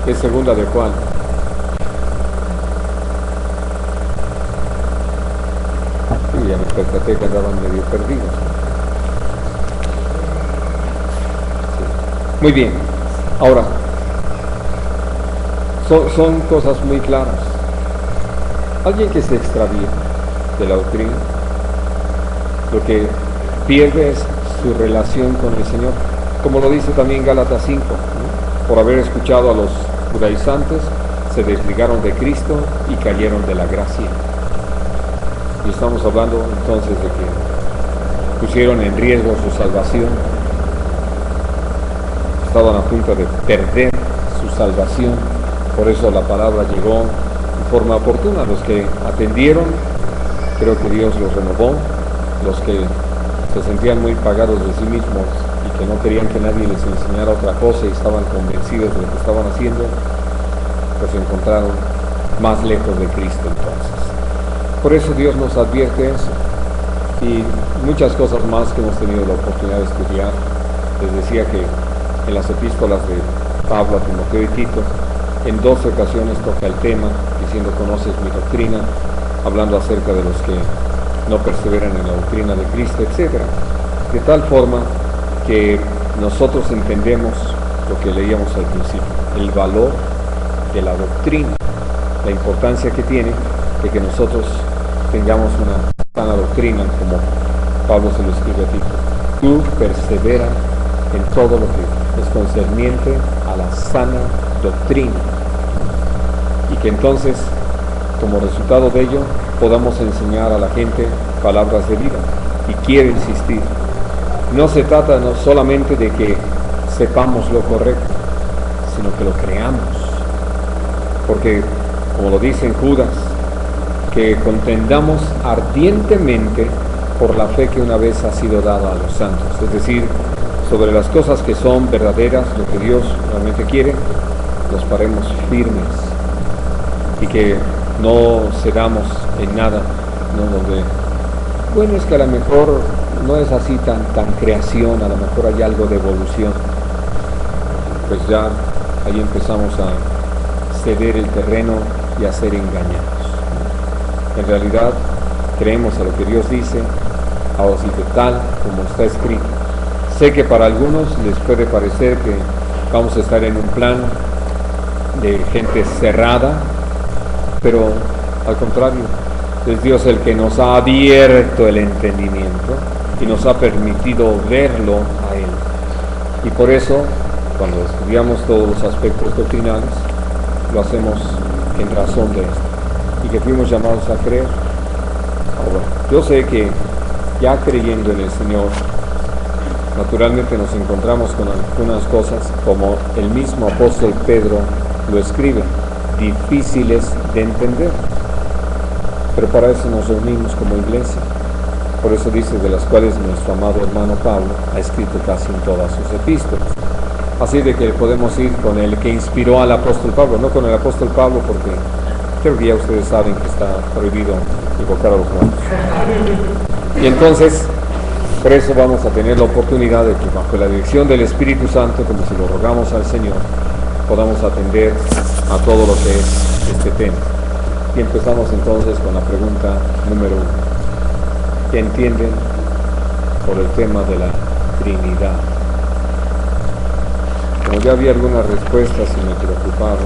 Es segunda de Juan. Sí, ya me percaté que andaban medio perdidos. Sí. Muy bien. Ahora, son cosas muy claras. Alguien que se extravía de la doctrina, lo que pierde es su relación con el Señor, como lo dice también Gálatas 5, ¿no? Por haber escuchado a los judaizantes, se desligaron de Cristo y cayeron de la gracia. Y estamos hablando entonces de que pusieron en riesgo su salvación, estaban a punto de perder su salvación. Por eso la palabra llegó en forma oportuna. Los que atendieron, creo que Dios los renovó. Los que se sentían muy pagados de sí mismos y que no querían que nadie les enseñara otra cosa y estaban convencidos de lo que estaban haciendo, pues se encontraron más lejos de Cristo entonces. Por eso Dios nos advierte eso. Y muchas cosas más que hemos tenido la oportunidad de estudiar. Les decía que en las epístolas de Pablo a Timoteo y Tito, en 12 ocasiones toca el tema, diciendo conoces mi doctrina, hablando acerca de los que no perseveran en la doctrina de Cristo, etc. De tal forma que nosotros entendemos lo que leíamos al principio, el valor de la doctrina, la importancia que tiene de que nosotros tengamos una sana doctrina, como Pablo se lo escribe a Tito. Tú persevera en todo lo que es concerniente a la sana doctrina, y que entonces, como resultado de ello, podamos enseñar a la gente palabras de vida. Y quiero insistir, no se trata no solamente de que sepamos lo correcto, sino que lo creamos, porque, como lo dice en Judas, que contendamos ardientemente por la fe que una vez ha sido dada a los santos, es decir, sobre las cosas que son verdaderas, lo que Dios realmente quiere, nos paremos firmes, y que no cedamos en nada, ¿no? Donde, bueno, es que a lo mejor no es así tan creación, a lo mejor hay algo de evolución, pues ya ahí empezamos a ceder el terreno y a ser engañados. En realidad creemos a lo que Dios dice, así que tal como está escrito. Sé que para algunos les puede parecer que vamos a estar en un plan de gente cerrada, pero al contrario, es Dios el que nos ha abierto el entendimiento y nos ha permitido verlo a Él. Y por eso, cuando estudiamos todos los aspectos doctrinales, lo hacemos en razón de esto, y que fuimos llamados a creer. Ahora, yo sé que ya creyendo en el Señor, naturalmente nos encontramos con algunas cosas, como el mismo apóstol Pedro lo escribe, difíciles de entender. Pero para eso nos reunimos como iglesia. Por eso dice, de las cuales nuestro amado hermano Pablo ha escrito casi en todas sus epístolas. Así de que podemos ir con el que inspiró al apóstol Pablo, no con el apóstol Pablo, porque creo que ya ustedes saben que está prohibido invocar a los muertos. Y entonces, por eso vamos a tener la oportunidad de que bajo la dirección del Espíritu Santo, como si lo rogamos al Señor, podamos atender a todo lo que es este tema. Y empezamos entonces con la pregunta número 1. ¿Qué entienden por el tema de la Trinidad? Como ya había algunas respuestas y me preocupaba,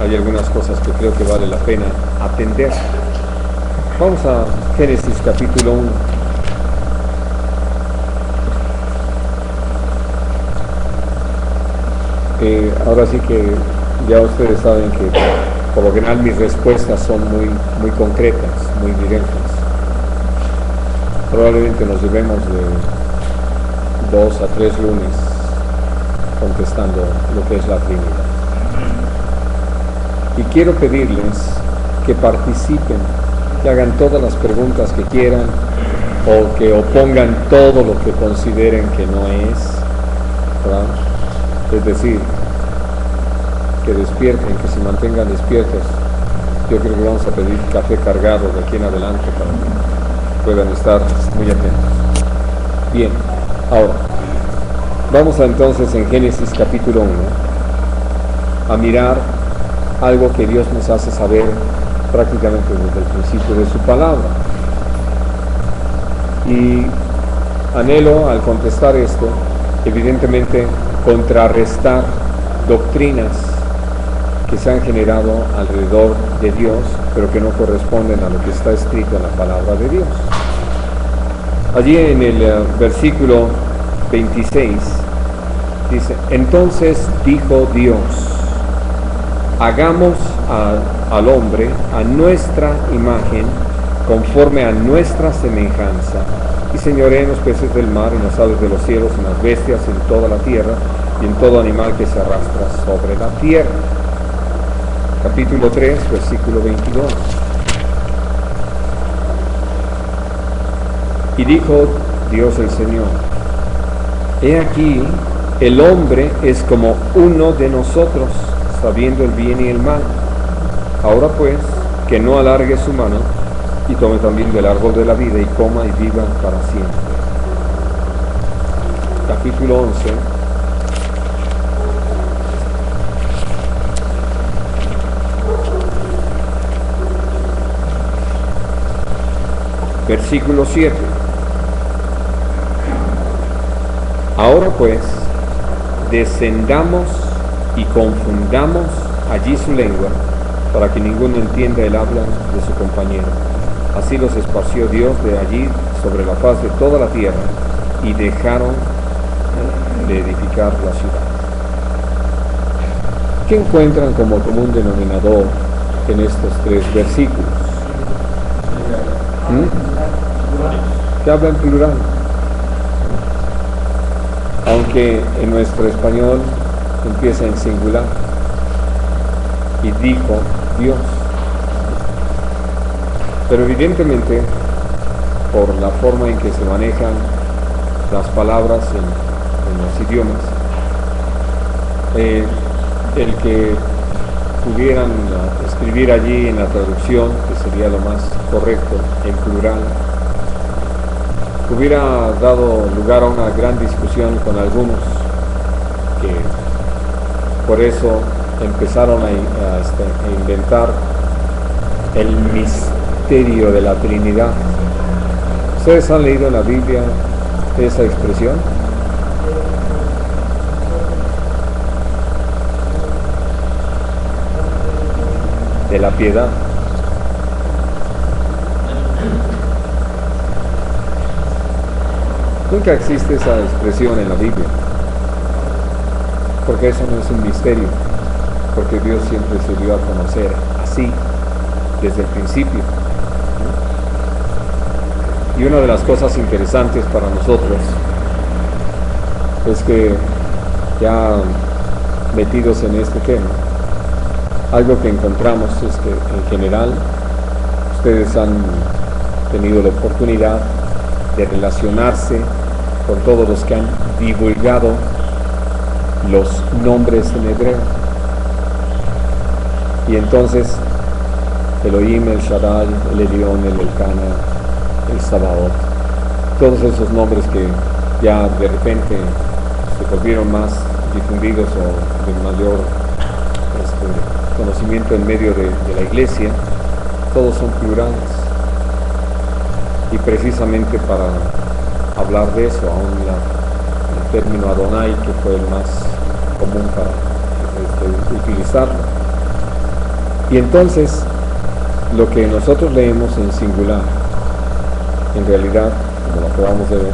hay algunas cosas que creo que vale la pena atender. Vamos a Génesis capítulo 1. Ahora sí que ya ustedes saben que por lo general mis respuestas son muy concretas, muy directas. Probablemente nos llevemos de 2 a 3 lunes contestando lo que es la Trinidad. Y quiero pedirles que participen, que hagan todas las preguntas que quieran, o que opongan todo lo que consideren que no es, ¿verdad? Es decir, que despierten, que se mantengan despiertos. Yo creo que vamos a pedir café cargado de aquí en adelante para que puedan estar muy atentos. Bien, ahora, vamos entonces en Génesis capítulo 1 a mirar algo que Dios nos hace saber prácticamente desde el principio de su palabra. Y anhelo, al contestar esto, evidentemente contrarrestar doctrinas que se han generado alrededor de Dios, pero que no corresponden a lo que está escrito en la palabra de Dios. Allí en el versículo 26 dice: entonces dijo Dios, hagamos al hombre a nuestra imagen, conforme a nuestra semejanza, y señoree en los peces del mar, en las aves de los cielos, en las bestias, en toda la tierra, y en todo animal que se arrastra sobre la tierra. Capítulo 3, versículo 22. Y dijo Dios el Señor: he aquí, el hombre es como uno de nosotros, sabiendo el bien y el mal. Ahora pues, que no alargue su mano, y tome también del árbol de la vida, y coma y viva para siempre. Capítulo 11. Versículo 7. Ahora pues, descendamos y confundamos allí su lengua, para que ninguno entienda el habla de su compañero. Así los esparció Dios de allí sobre la faz de toda la tierra, y dejaron de edificar la ciudad. ¿Qué encuentran como común denominador en estos tres versículos? Que habla en plural. Aunque en nuestro español empieza en singular. Y dijo Dios. Pero evidentemente, por la forma en que se manejan las palabras en los idiomas, el que pudieran escribir allí en la traducción, que sería lo más correcto, en plural, hubiera dado lugar a una gran discusión con algunos que por eso empezaron a inventar el misterio de la Trinidad. ¿Ustedes han leído en la Biblia esa expresión? De la piedad. Nunca existe esa expresión en la Biblia, porque eso no es un misterio, porque Dios siempre se dio a conocer así, desde el principio. Y una de las cosas interesantes para nosotros es que ya metidos en este tema, algo que encontramos es que en general ustedes han tenido la oportunidad de relacionarse con todos los que han divulgado los nombres en hebreo. Y entonces Elohim, el Shaddai, el Elión, el Elcana, el Sabaoth, todos esos nombres que ya de repente se volvieron más difundidos o de mayor conocimiento en medio de la iglesia, todos son plurales. Y precisamente para hablar de eso, aún el término Adonai, que fue el más común para utilizarlo. Y entonces, lo que nosotros leemos en singular, en realidad, como lo acabamos de ver,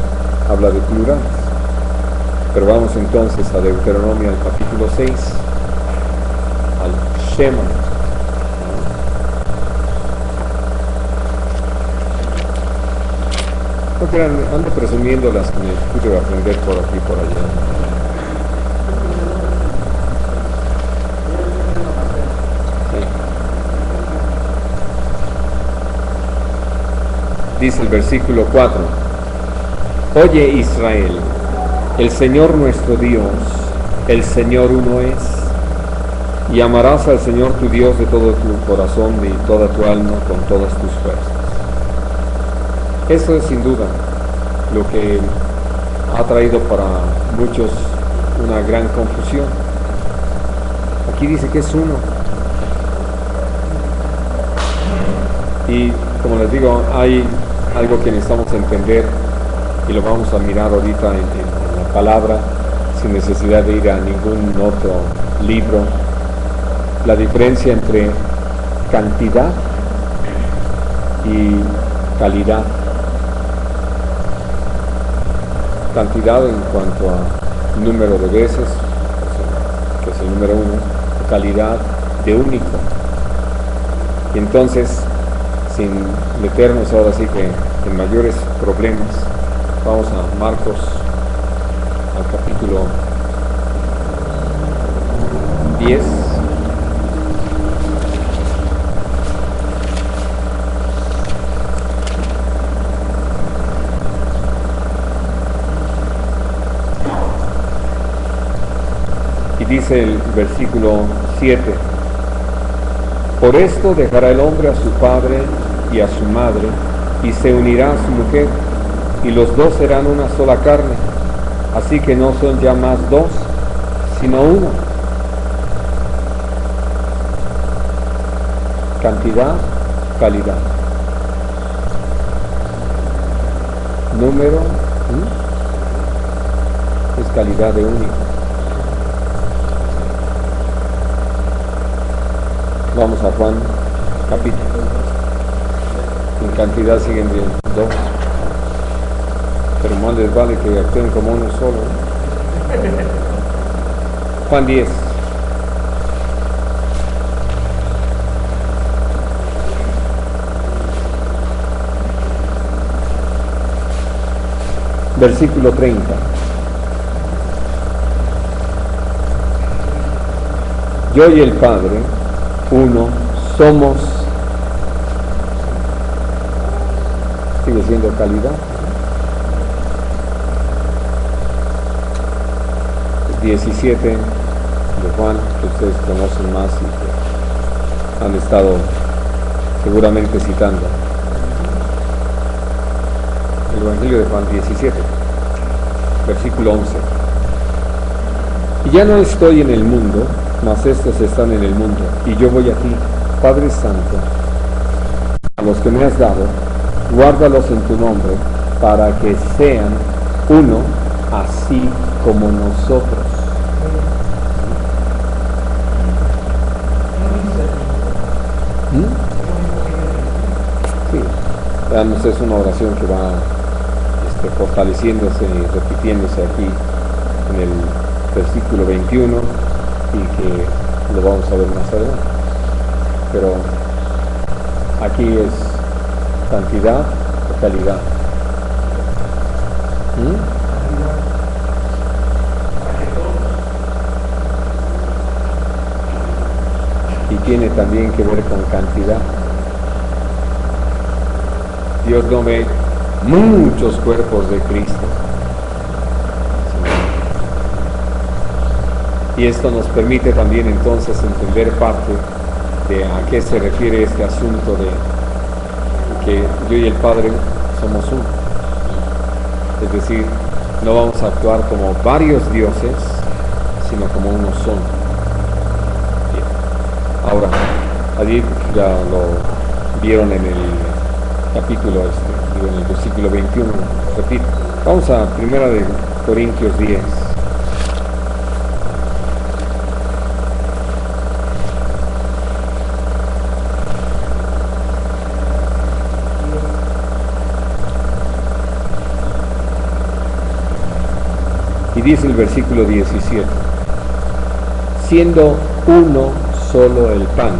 habla de plurales. Pero vamos entonces a Deuteronomio, al capítulo 6, al Shema. No crean, ando presumiendo las que me pude aprender por aquí y por allá. Sí. Dice el versículo 4: Oye Israel, el Señor nuestro Dios, el Señor uno es, y amarás al Señor tu Dios de todo tu corazón y toda tu alma, con todas tus fuerzas. Eso es sin duda lo que ha traído para muchos una gran confusión. Aquí dice que es uno. Y como les digo, hay algo que necesitamos entender y lo vamos a mirar ahorita en la palabra, sin necesidad de ir a ningún otro libro. La diferencia entre cantidad y calidad. Cantidad en cuanto a número de veces, que es el número uno, calidad de único. Y entonces, sin meternos ahora sí que en mayores problemas, vamos a Marcos, al capítulo 10. Dice el versículo 7: Por esto dejará el hombre a su padre y a su madre, y se unirá a su mujer, y los dos serán una sola carne. Así que no son ya más dos, sino uno. Cantidad, calidad. Número es calidad de único. Vamos a Juan, capítulo. En cantidad siguen bien 2. Pero más les vale que actúen como uno solo. Juan 10. Versículo 30. Yo y el Padre, uno, somos. Sigue siendo calidad. 17 de Juan, que ustedes conocen más y que han estado seguramente citando. El Evangelio de Juan 17, versículo 11. Y ya no estoy en el mundo, mas estos están en el mundo, y yo voy a ti, Padre Santo, a los que me has dado, guárdalos en tu nombre, para que sean uno, así como nosotros. Sí, veamos, es una oración que va fortaleciéndose y repitiéndose aquí en el versículo 21 y que lo vamos a ver más adelante. Pero aquí es cantidad o calidad. Y tiene también que ver con cantidad. Dios no ve muchos cuerpos de Cristo. Y esto nos permite también entonces entender parte de a qué se refiere este asunto de que yo y el Padre somos uno. Es decir, no vamos a actuar como varios dioses, sino como uno solo. Bien. Ahora, allí ya lo vieron en el capítulo en el versículo 21, repito. Vamos a 1 de Corintios 10. Y dice el versículo 17, siendo uno solo el pan,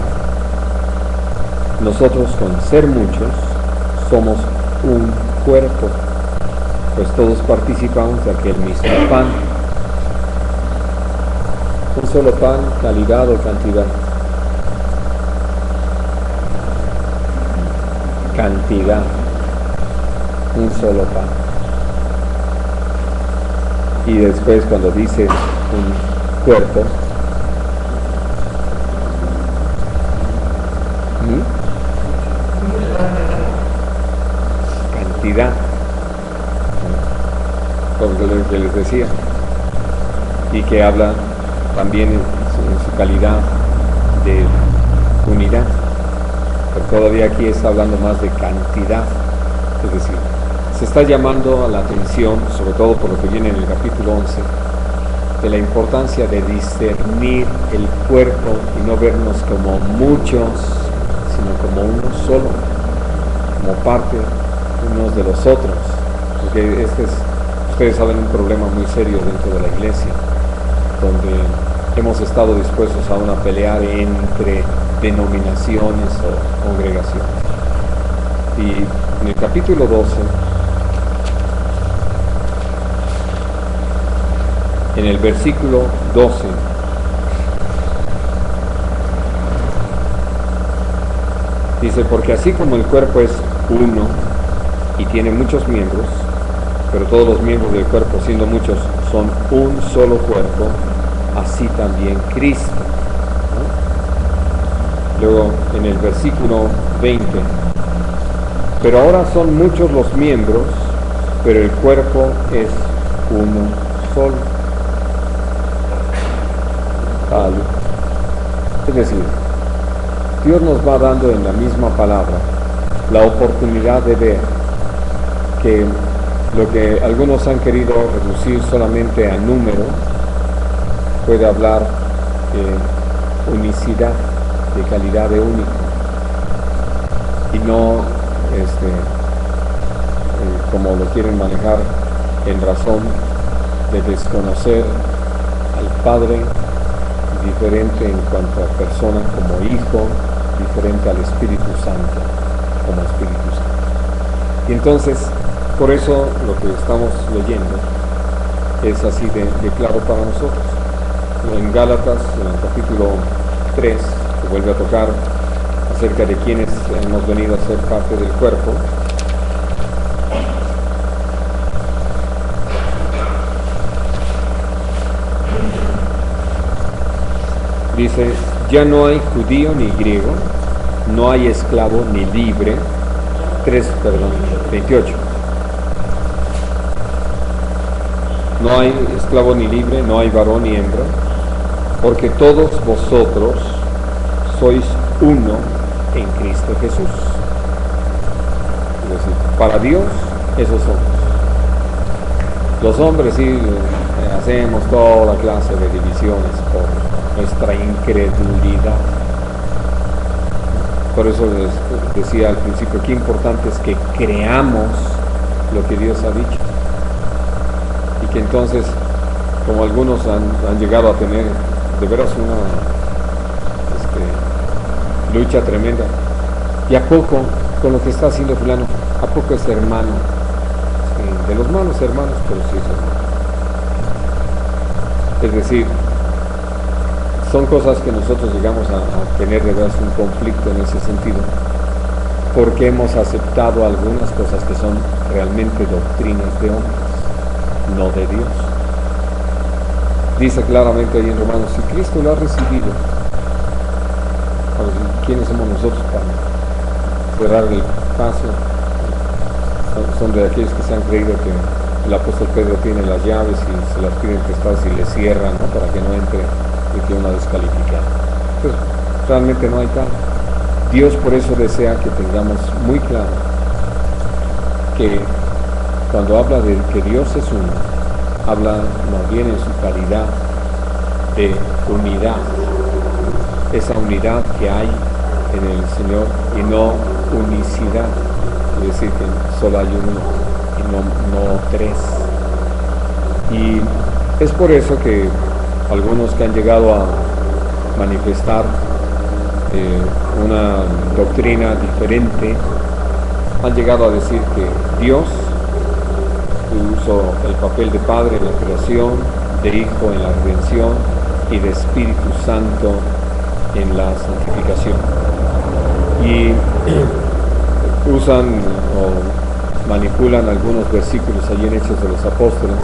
nosotros con ser muchos somos un cuerpo, pues todos participamos de aquel mismo pan. Un solo pan, calidad o cantidad. Cantidad, un solo pan. Y después cuando dice un cuerpo, cantidad, como que les decía, y que habla también en su calidad de unidad, pero todavía aquí está hablando más de cantidad, es decir, se está llamando a la atención, sobre todo por lo que viene en el capítulo 11, de la importancia de discernir el cuerpo y no vernos como muchos, sino como uno solo, como parte unos de los otros, porque ustedes saben, un problema muy serio dentro de la iglesia, donde hemos estado dispuestos a pelear entre denominaciones o congregaciones. Y en el capítulo 12, en el versículo 12, dice, porque así como el cuerpo es uno y tiene muchos miembros, pero todos los miembros del cuerpo, siendo muchos, son un solo cuerpo, así también Cristo. ¿No? Luego en el versículo 20, pero ahora son muchos los miembros, pero el cuerpo es uno solo. Es decir, Dios nos va dando en la misma palabra la oportunidad de ver que lo que algunos han querido reducir solamente a número puede hablar de unicidad, de calidad de único y no como lo quieren manejar en razón de desconocer al Padre, diferente en cuanto a persona como Hijo, diferente al Espíritu Santo como Espíritu Santo. Y entonces, por eso lo que estamos leyendo es así de claro para nosotros. En Gálatas, en el capítulo 3, se vuelve a tocar acerca de quienes hemos venido a ser parte del cuerpo. Dice, ya no hay judío ni griego, no hay esclavo ni libre. 28. No hay esclavo ni libre, no hay varón ni hembra, porque todos vosotros sois uno en Cristo Jesús. Es decir, para Dios, esos somos. Los hombres sí hacemos toda clase de divisiones por nuestra incredulidad. Por eso les decía al principio, qué importante es que creamos lo que Dios ha dicho. Y que entonces, como algunos han llegado a tener de veras una lucha tremenda, ¿y a poco con lo que está haciendo fulano? ¿A poco es hermano? Sí, de los malos hermanos, pero sí es hermano. Es decir, son cosas que nosotros llegamos a tener de veras un conflicto en ese sentido, porque hemos aceptado algunas cosas que son realmente doctrinas de hombres, no de Dios. Dice claramente ahí en Romanos, si Cristo lo ha recibido, ¿quiénes somos nosotros para cerrar el paso? Son de aquellos que se han creído que el apóstol Pedro tiene las llaves y se las piden prestadas y le cierran, ¿no?, para que no entre y que una descalificada. Pues realmente no hay tal. Dios por eso desea que tengamos muy claro que cuando habla de que Dios es uno, habla más bien en su calidad de unidad, esa unidad que hay en el Señor y no unicidad, es decir, que solo hay uno y no tres. Y es por eso que algunos que han llegado a manifestar una doctrina diferente han llegado a decir que Dios usó el papel de Padre en la creación, de Hijo en la redención y de Espíritu Santo en la santificación. Y usan o manipulan algunos versículos allí en Hechos de los Apóstoles,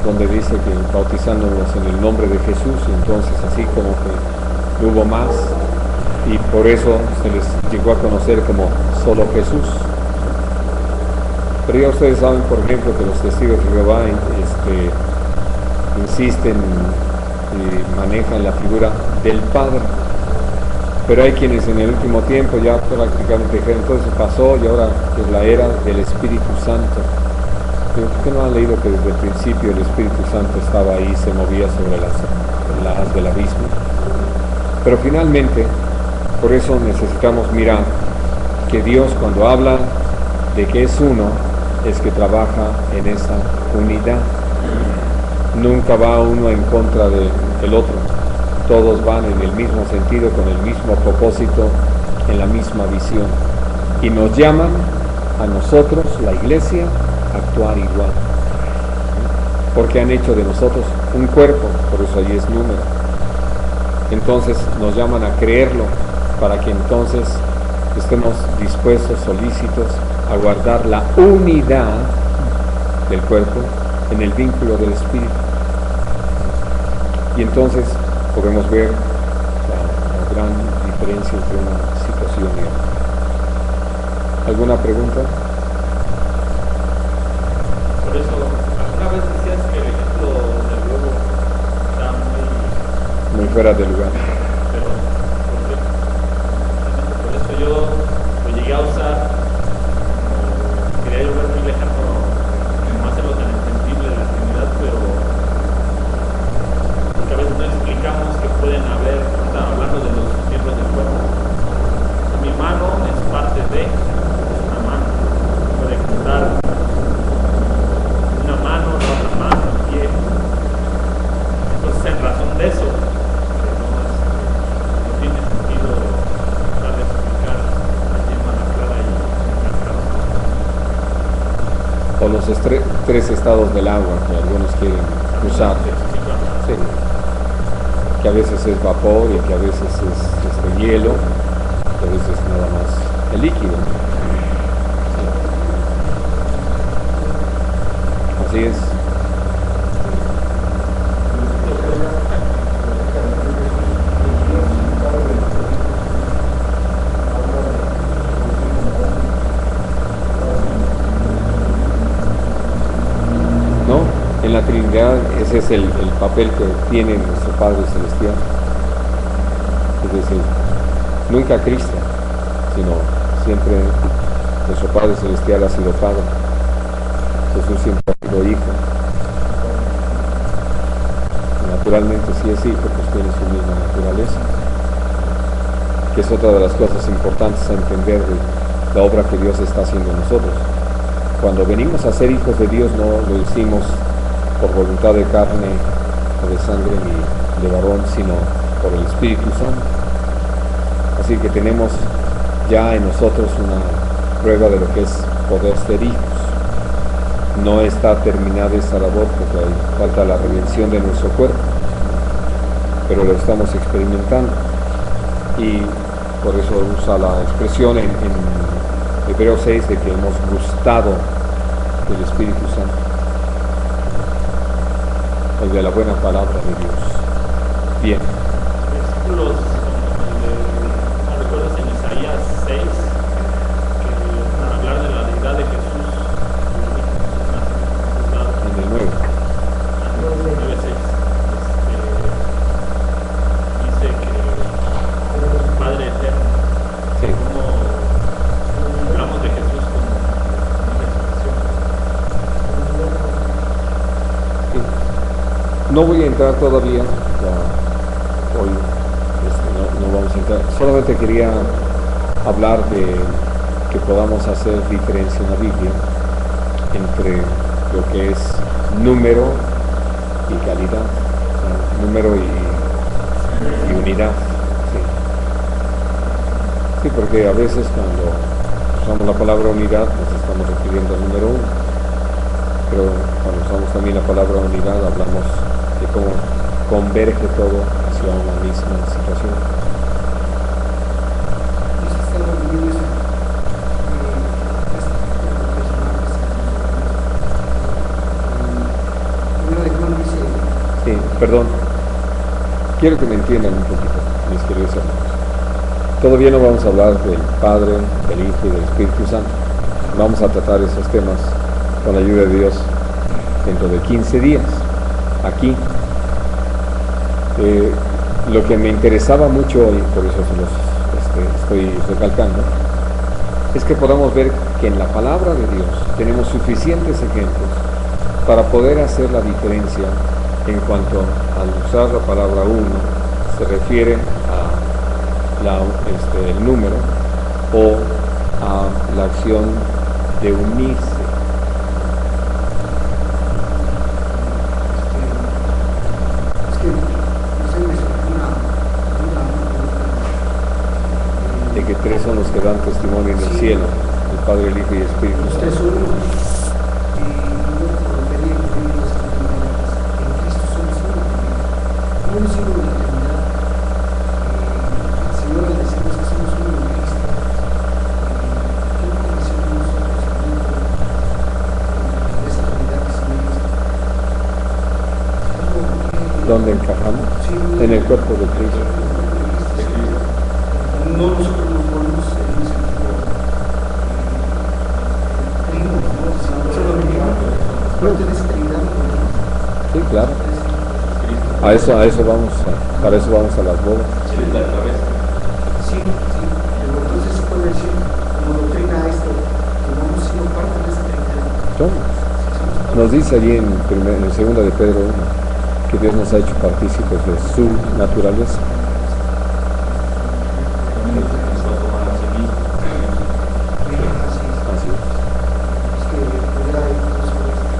donde dice que bautizándonos en el nombre de Jesús, y entonces así como que no hubo más, y por eso se les llegó a conocer como solo Jesús. Pero ya ustedes saben, por ejemplo, que los testigos de Jehová insisten y manejan la figura del Padre. Pero hay quienes en el último tiempo ya prácticamente dijeron, entonces pasó y ahora es la era del Espíritu Santo. ¿Por qué no han leído que desde el principio el Espíritu Santo estaba ahí, se movía sobre las del abismo? Pero finalmente, por eso necesitamos mirar que Dios, cuando habla de que es uno, es que trabaja en esa unidad. Nunca va uno en contra del otro. Todos van en el mismo sentido, con el mismo propósito, en la misma visión. Y nos llaman a nosotros, la iglesia, a actuar igual. Porque han hecho de nosotros un cuerpo, por eso allí es número. Entonces nos llaman a creerlo, para que entonces estemos dispuestos, solícitos, a guardar la unidad del cuerpo en el vínculo del Espíritu. Y entonces podemos ver la gran diferencia entre una situación y otra. ¿Alguna pregunta? Por eso, alguna vez decías que el ejemplo del globo está muy fuera de lugar. Pero, por eso yo lo llegué a usar, quería yo ver muy lejano, no hacerlo tan entendible de la Trinidad, pero porque a veces no explicamos que pueden haber, hablando de los miembros del cuerpo, los tres estados del agua que algunos quieren usar. Sí. Que a veces es vapor y que a veces es hielo, que a veces nada más el líquido. Así es. ¿No? En la Trinidad ese es el papel que tiene nuestro Padre Celestial. Es decir, nunca Cristo, sino siempre nuestro Padre Celestial ha sido Padre. Jesús siempre ha sido Hijo. Naturalmente, si es Hijo, pues tiene su misma naturaleza, que es otra de las cosas importantes a entender de la obra que Dios está haciendo en nosotros. Cuando venimos a ser hijos de Dios, no lo hicimos por voluntad de carne o de sangre ni de varón, sino por el Espíritu Santo. Así que tenemos ya en nosotros una prueba de lo que es poder ser hijos. No está terminada esa labor porque falta la redención de nuestro cuerpo, pero lo estamos experimentando. Y por eso usa la expresión en Hebreos 6 de que hemos gustado del Espíritu Santo, o de la buena palabra de Dios. Bien. Versículos, ¿no recuerdas en Isaías 6? Que para hablar de la deidad de Jesús, En el 9. 9:6, dice que Padre eterno, Sí. como hablamos de Jesús como una expresión. Sí. No voy a entrar todavía, hoy no vamos a entrar, solamente quería hablar de que podamos hacer diferencia en la Biblia entre lo que es número y calidad, o sea, número y unidad. Sí, porque a veces cuando usamos la palabra unidad nos estamos refiriendo al número uno, pero cuando usamos también la palabra unidad hablamos de cómo converge todo hacia una misma situación. Sí, perdón. Quiero que me entiendan un poquito, mis queridos hermanos. Todavía no vamos a hablar del Padre, del Hijo y del Espíritu Santo. Vamos a tratar esos temas con la ayuda de Dios dentro de 15 días, aquí. Lo que me interesaba mucho, y por eso se los estoy recalcando, es que podamos ver que en la palabra de Dios tenemos suficientes ejemplos para poder hacer la diferencia en cuanto al usar la palabra uno se refiere a el número o a la acción de unirse. De que tres son los que dan testimonio en el cielo, el Padre, el Hijo y el Espíritu Santo. ¿Dónde encajamos? Sí, en el cuerpo de Cristo. No nosotros nos ponemos en un sentido primo, ¿no? Solo parte de esa Trinidad. Sí, claro. A eso vamos, para eso vamos a las bodas. Sí, pero entonces se puede decir como doctrina esto, que vamos siendo parte de esa Trinidad. Somos. Nos dice allí en segunda de Pedro 1 que Dios nos ha hecho partícipes de su naturaleza. Así es. Es que pudiera ir sobre esto.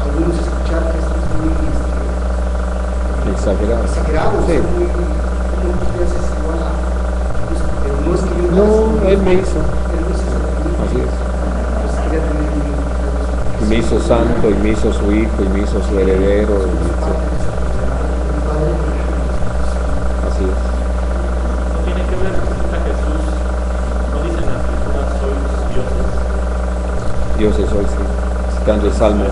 Algunos escuchar que esto es muy Exagerado. Sí. Muy, ¿cómo tú te haces igual a? Pero no es que yo no, Él me hizo. Él me hizo. Así es. Pues quería tener me hizo santo y me hizo su hijo y me hizo su heredero, etc. Así es. No tiene que ver, resulta Jesús, no dice en la escritura, sois dioses. Dioses hoy, sí, citando el Salmo.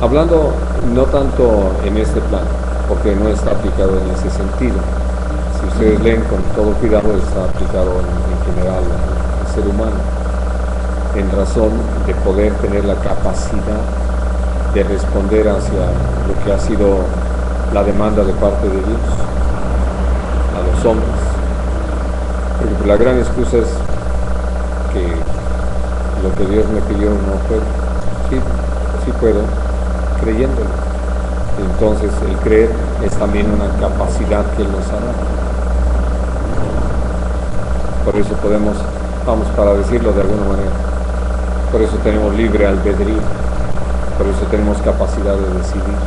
Hablando no tanto en este plan, porque no está aplicado en ese sentido. Si ustedes leen con todo cuidado, está aplicado en general al ser humano, en razón de poder tener la capacidad de responder hacia lo que ha sido la demanda de parte de Dios a los hombres. Porque la gran excusa es que lo que Dios me pidió no puedo. Sí puedo, creyéndolo. Entonces el creer es también una capacidad que Él nos ha dado. Por eso podemos, para decirlo de alguna manera, por eso tenemos libre albedrío, por eso tenemos capacidad de decidir.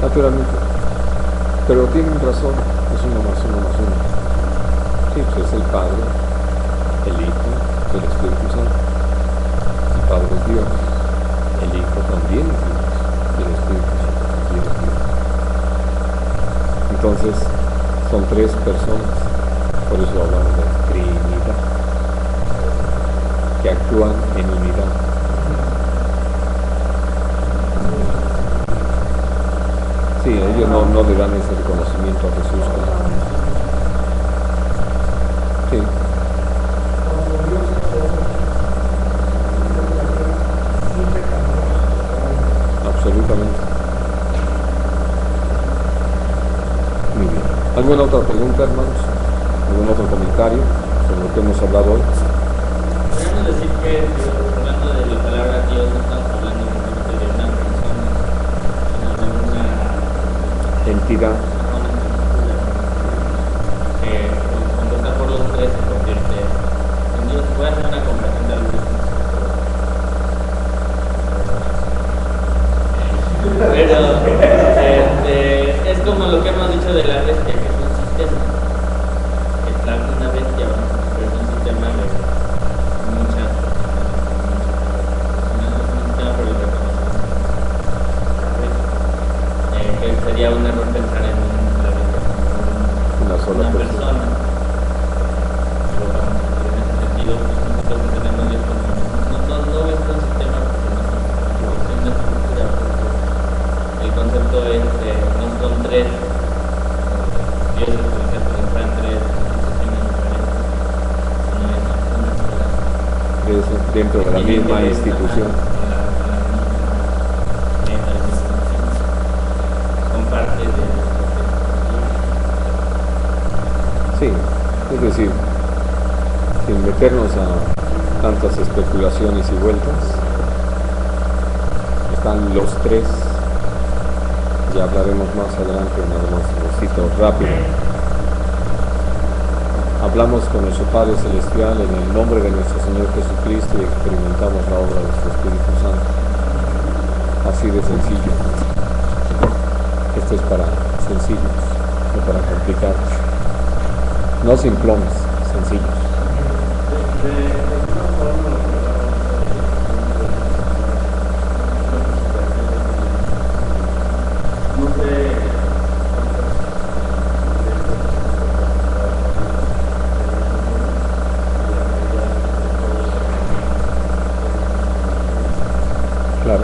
Naturalmente, pero tienen razón, es uno más uno. Sí, pues es el Padre, el Hijo, el Espíritu Santo. El Padre es Dios, el Hijo también es Dios, y el Espíritu Santo también es Dios. Entonces, son tres personas, por eso hablamos de Trinidad, que actúan en unidad. Sí, ellos no le dan ese reconocimiento a Jesús. Sí. Absolutamente. Muy bien. ¿Alguna otra pregunta, hermanos? ¿Algún otro comentario sobre lo que hemos hablado hoy? Podríamos decir que, hablando de la palabra Dios, no estamos hablando de una persona, sino de una entidad. Cuando está por los tres se convierte en Dios. Puede hacer una comparación de algo. Pero es como lo que hemos dicho de la bestia, que es un sistema. Que claro, una bestia, pero es un sistema de muchas personas. No es un sistema, pero lo reconocemos. Que sería un error pensar en la bestia como Una sola persona. Pero vamos, en ese sentido, nosotros entendemos Dios como no es un sistema, porque no es una estructura. El concepto es, no son tres dioses, por ejemplo, no fueran tres instituciones diferentes, sino es una sola. Es dentro de la misma institución. Comparte de Sí, es decir, sin meternos a tantas especulaciones y vueltas, están los tres. Ya hablaremos más adelante, nada más lo cito rápido. Hablamos con nuestro Padre Celestial en el nombre de nuestro Señor Jesucristo y experimentamos la obra de su Espíritu Santo. Así de sencillo. Esto es para sencillos, no para complicados. No simplones, sencillos. Claro.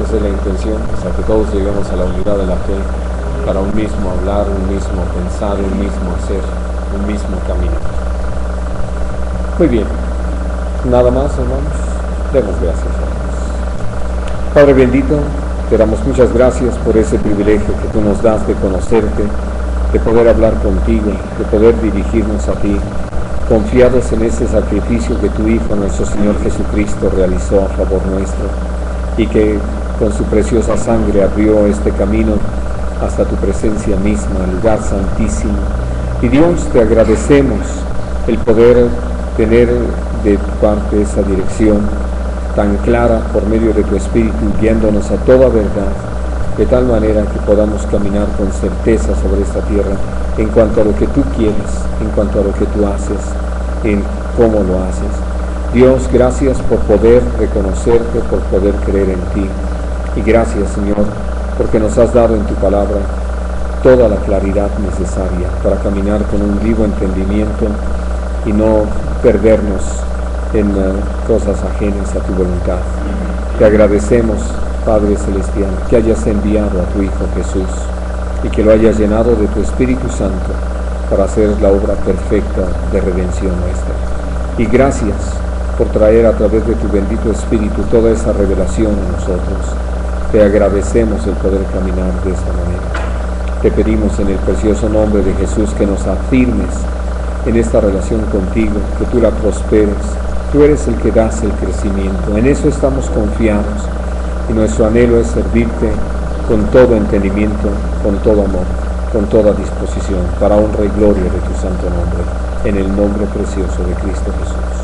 Esa es la intención, o sea, que todos lleguemos a la unidad de la fe para un mismo hablar, un mismo pensar, un mismo hacer, un mismo camino. Muy bien. Nada más, hermanos. Demos gracias a Dios. Padre bendito, te damos muchas gracias por ese privilegio que tú nos das de conocerte, de poder hablar contigo, de poder dirigirnos a ti, confiados en ese sacrificio que tu Hijo, nuestro Señor Jesucristo, realizó a favor nuestro, y que con su preciosa sangre abrió este camino hasta tu presencia misma, el lugar santísimo. Y Dios, te agradecemos el poder tener de tu parte esa dirección tan clara por medio de tu Espíritu, guiándonos a toda verdad, de tal manera que podamos caminar con certeza sobre esta tierra en cuanto a lo que tú quieres, en cuanto a lo que tú haces, en cómo lo haces. Dios, gracias por poder reconocerte, por poder creer en ti. Y gracias, Señor, porque nos has dado en tu palabra toda la claridad necesaria para caminar con un vivo entendimiento y no perdernos en cosas ajenas a tu voluntad. Te agradecemos, Padre Celestial, que hayas enviado a tu Hijo Jesús y que lo hayas llenado de tu Espíritu Santo para hacer la obra perfecta de redención nuestra. Y gracias por traer a través de tu bendito Espíritu toda esa revelación a nosotros. Te agradecemos el poder caminar de esta manera. Te pedimos en el precioso nombre de Jesús que nos afirmes en esta relación contigo, que tú la prosperes. Tú eres el que das el crecimiento. En eso estamos confiados y nuestro anhelo es servirte con todo entendimiento, con todo amor, con toda disposición, para honra y gloria de tu santo nombre, en el nombre precioso de Cristo Jesús.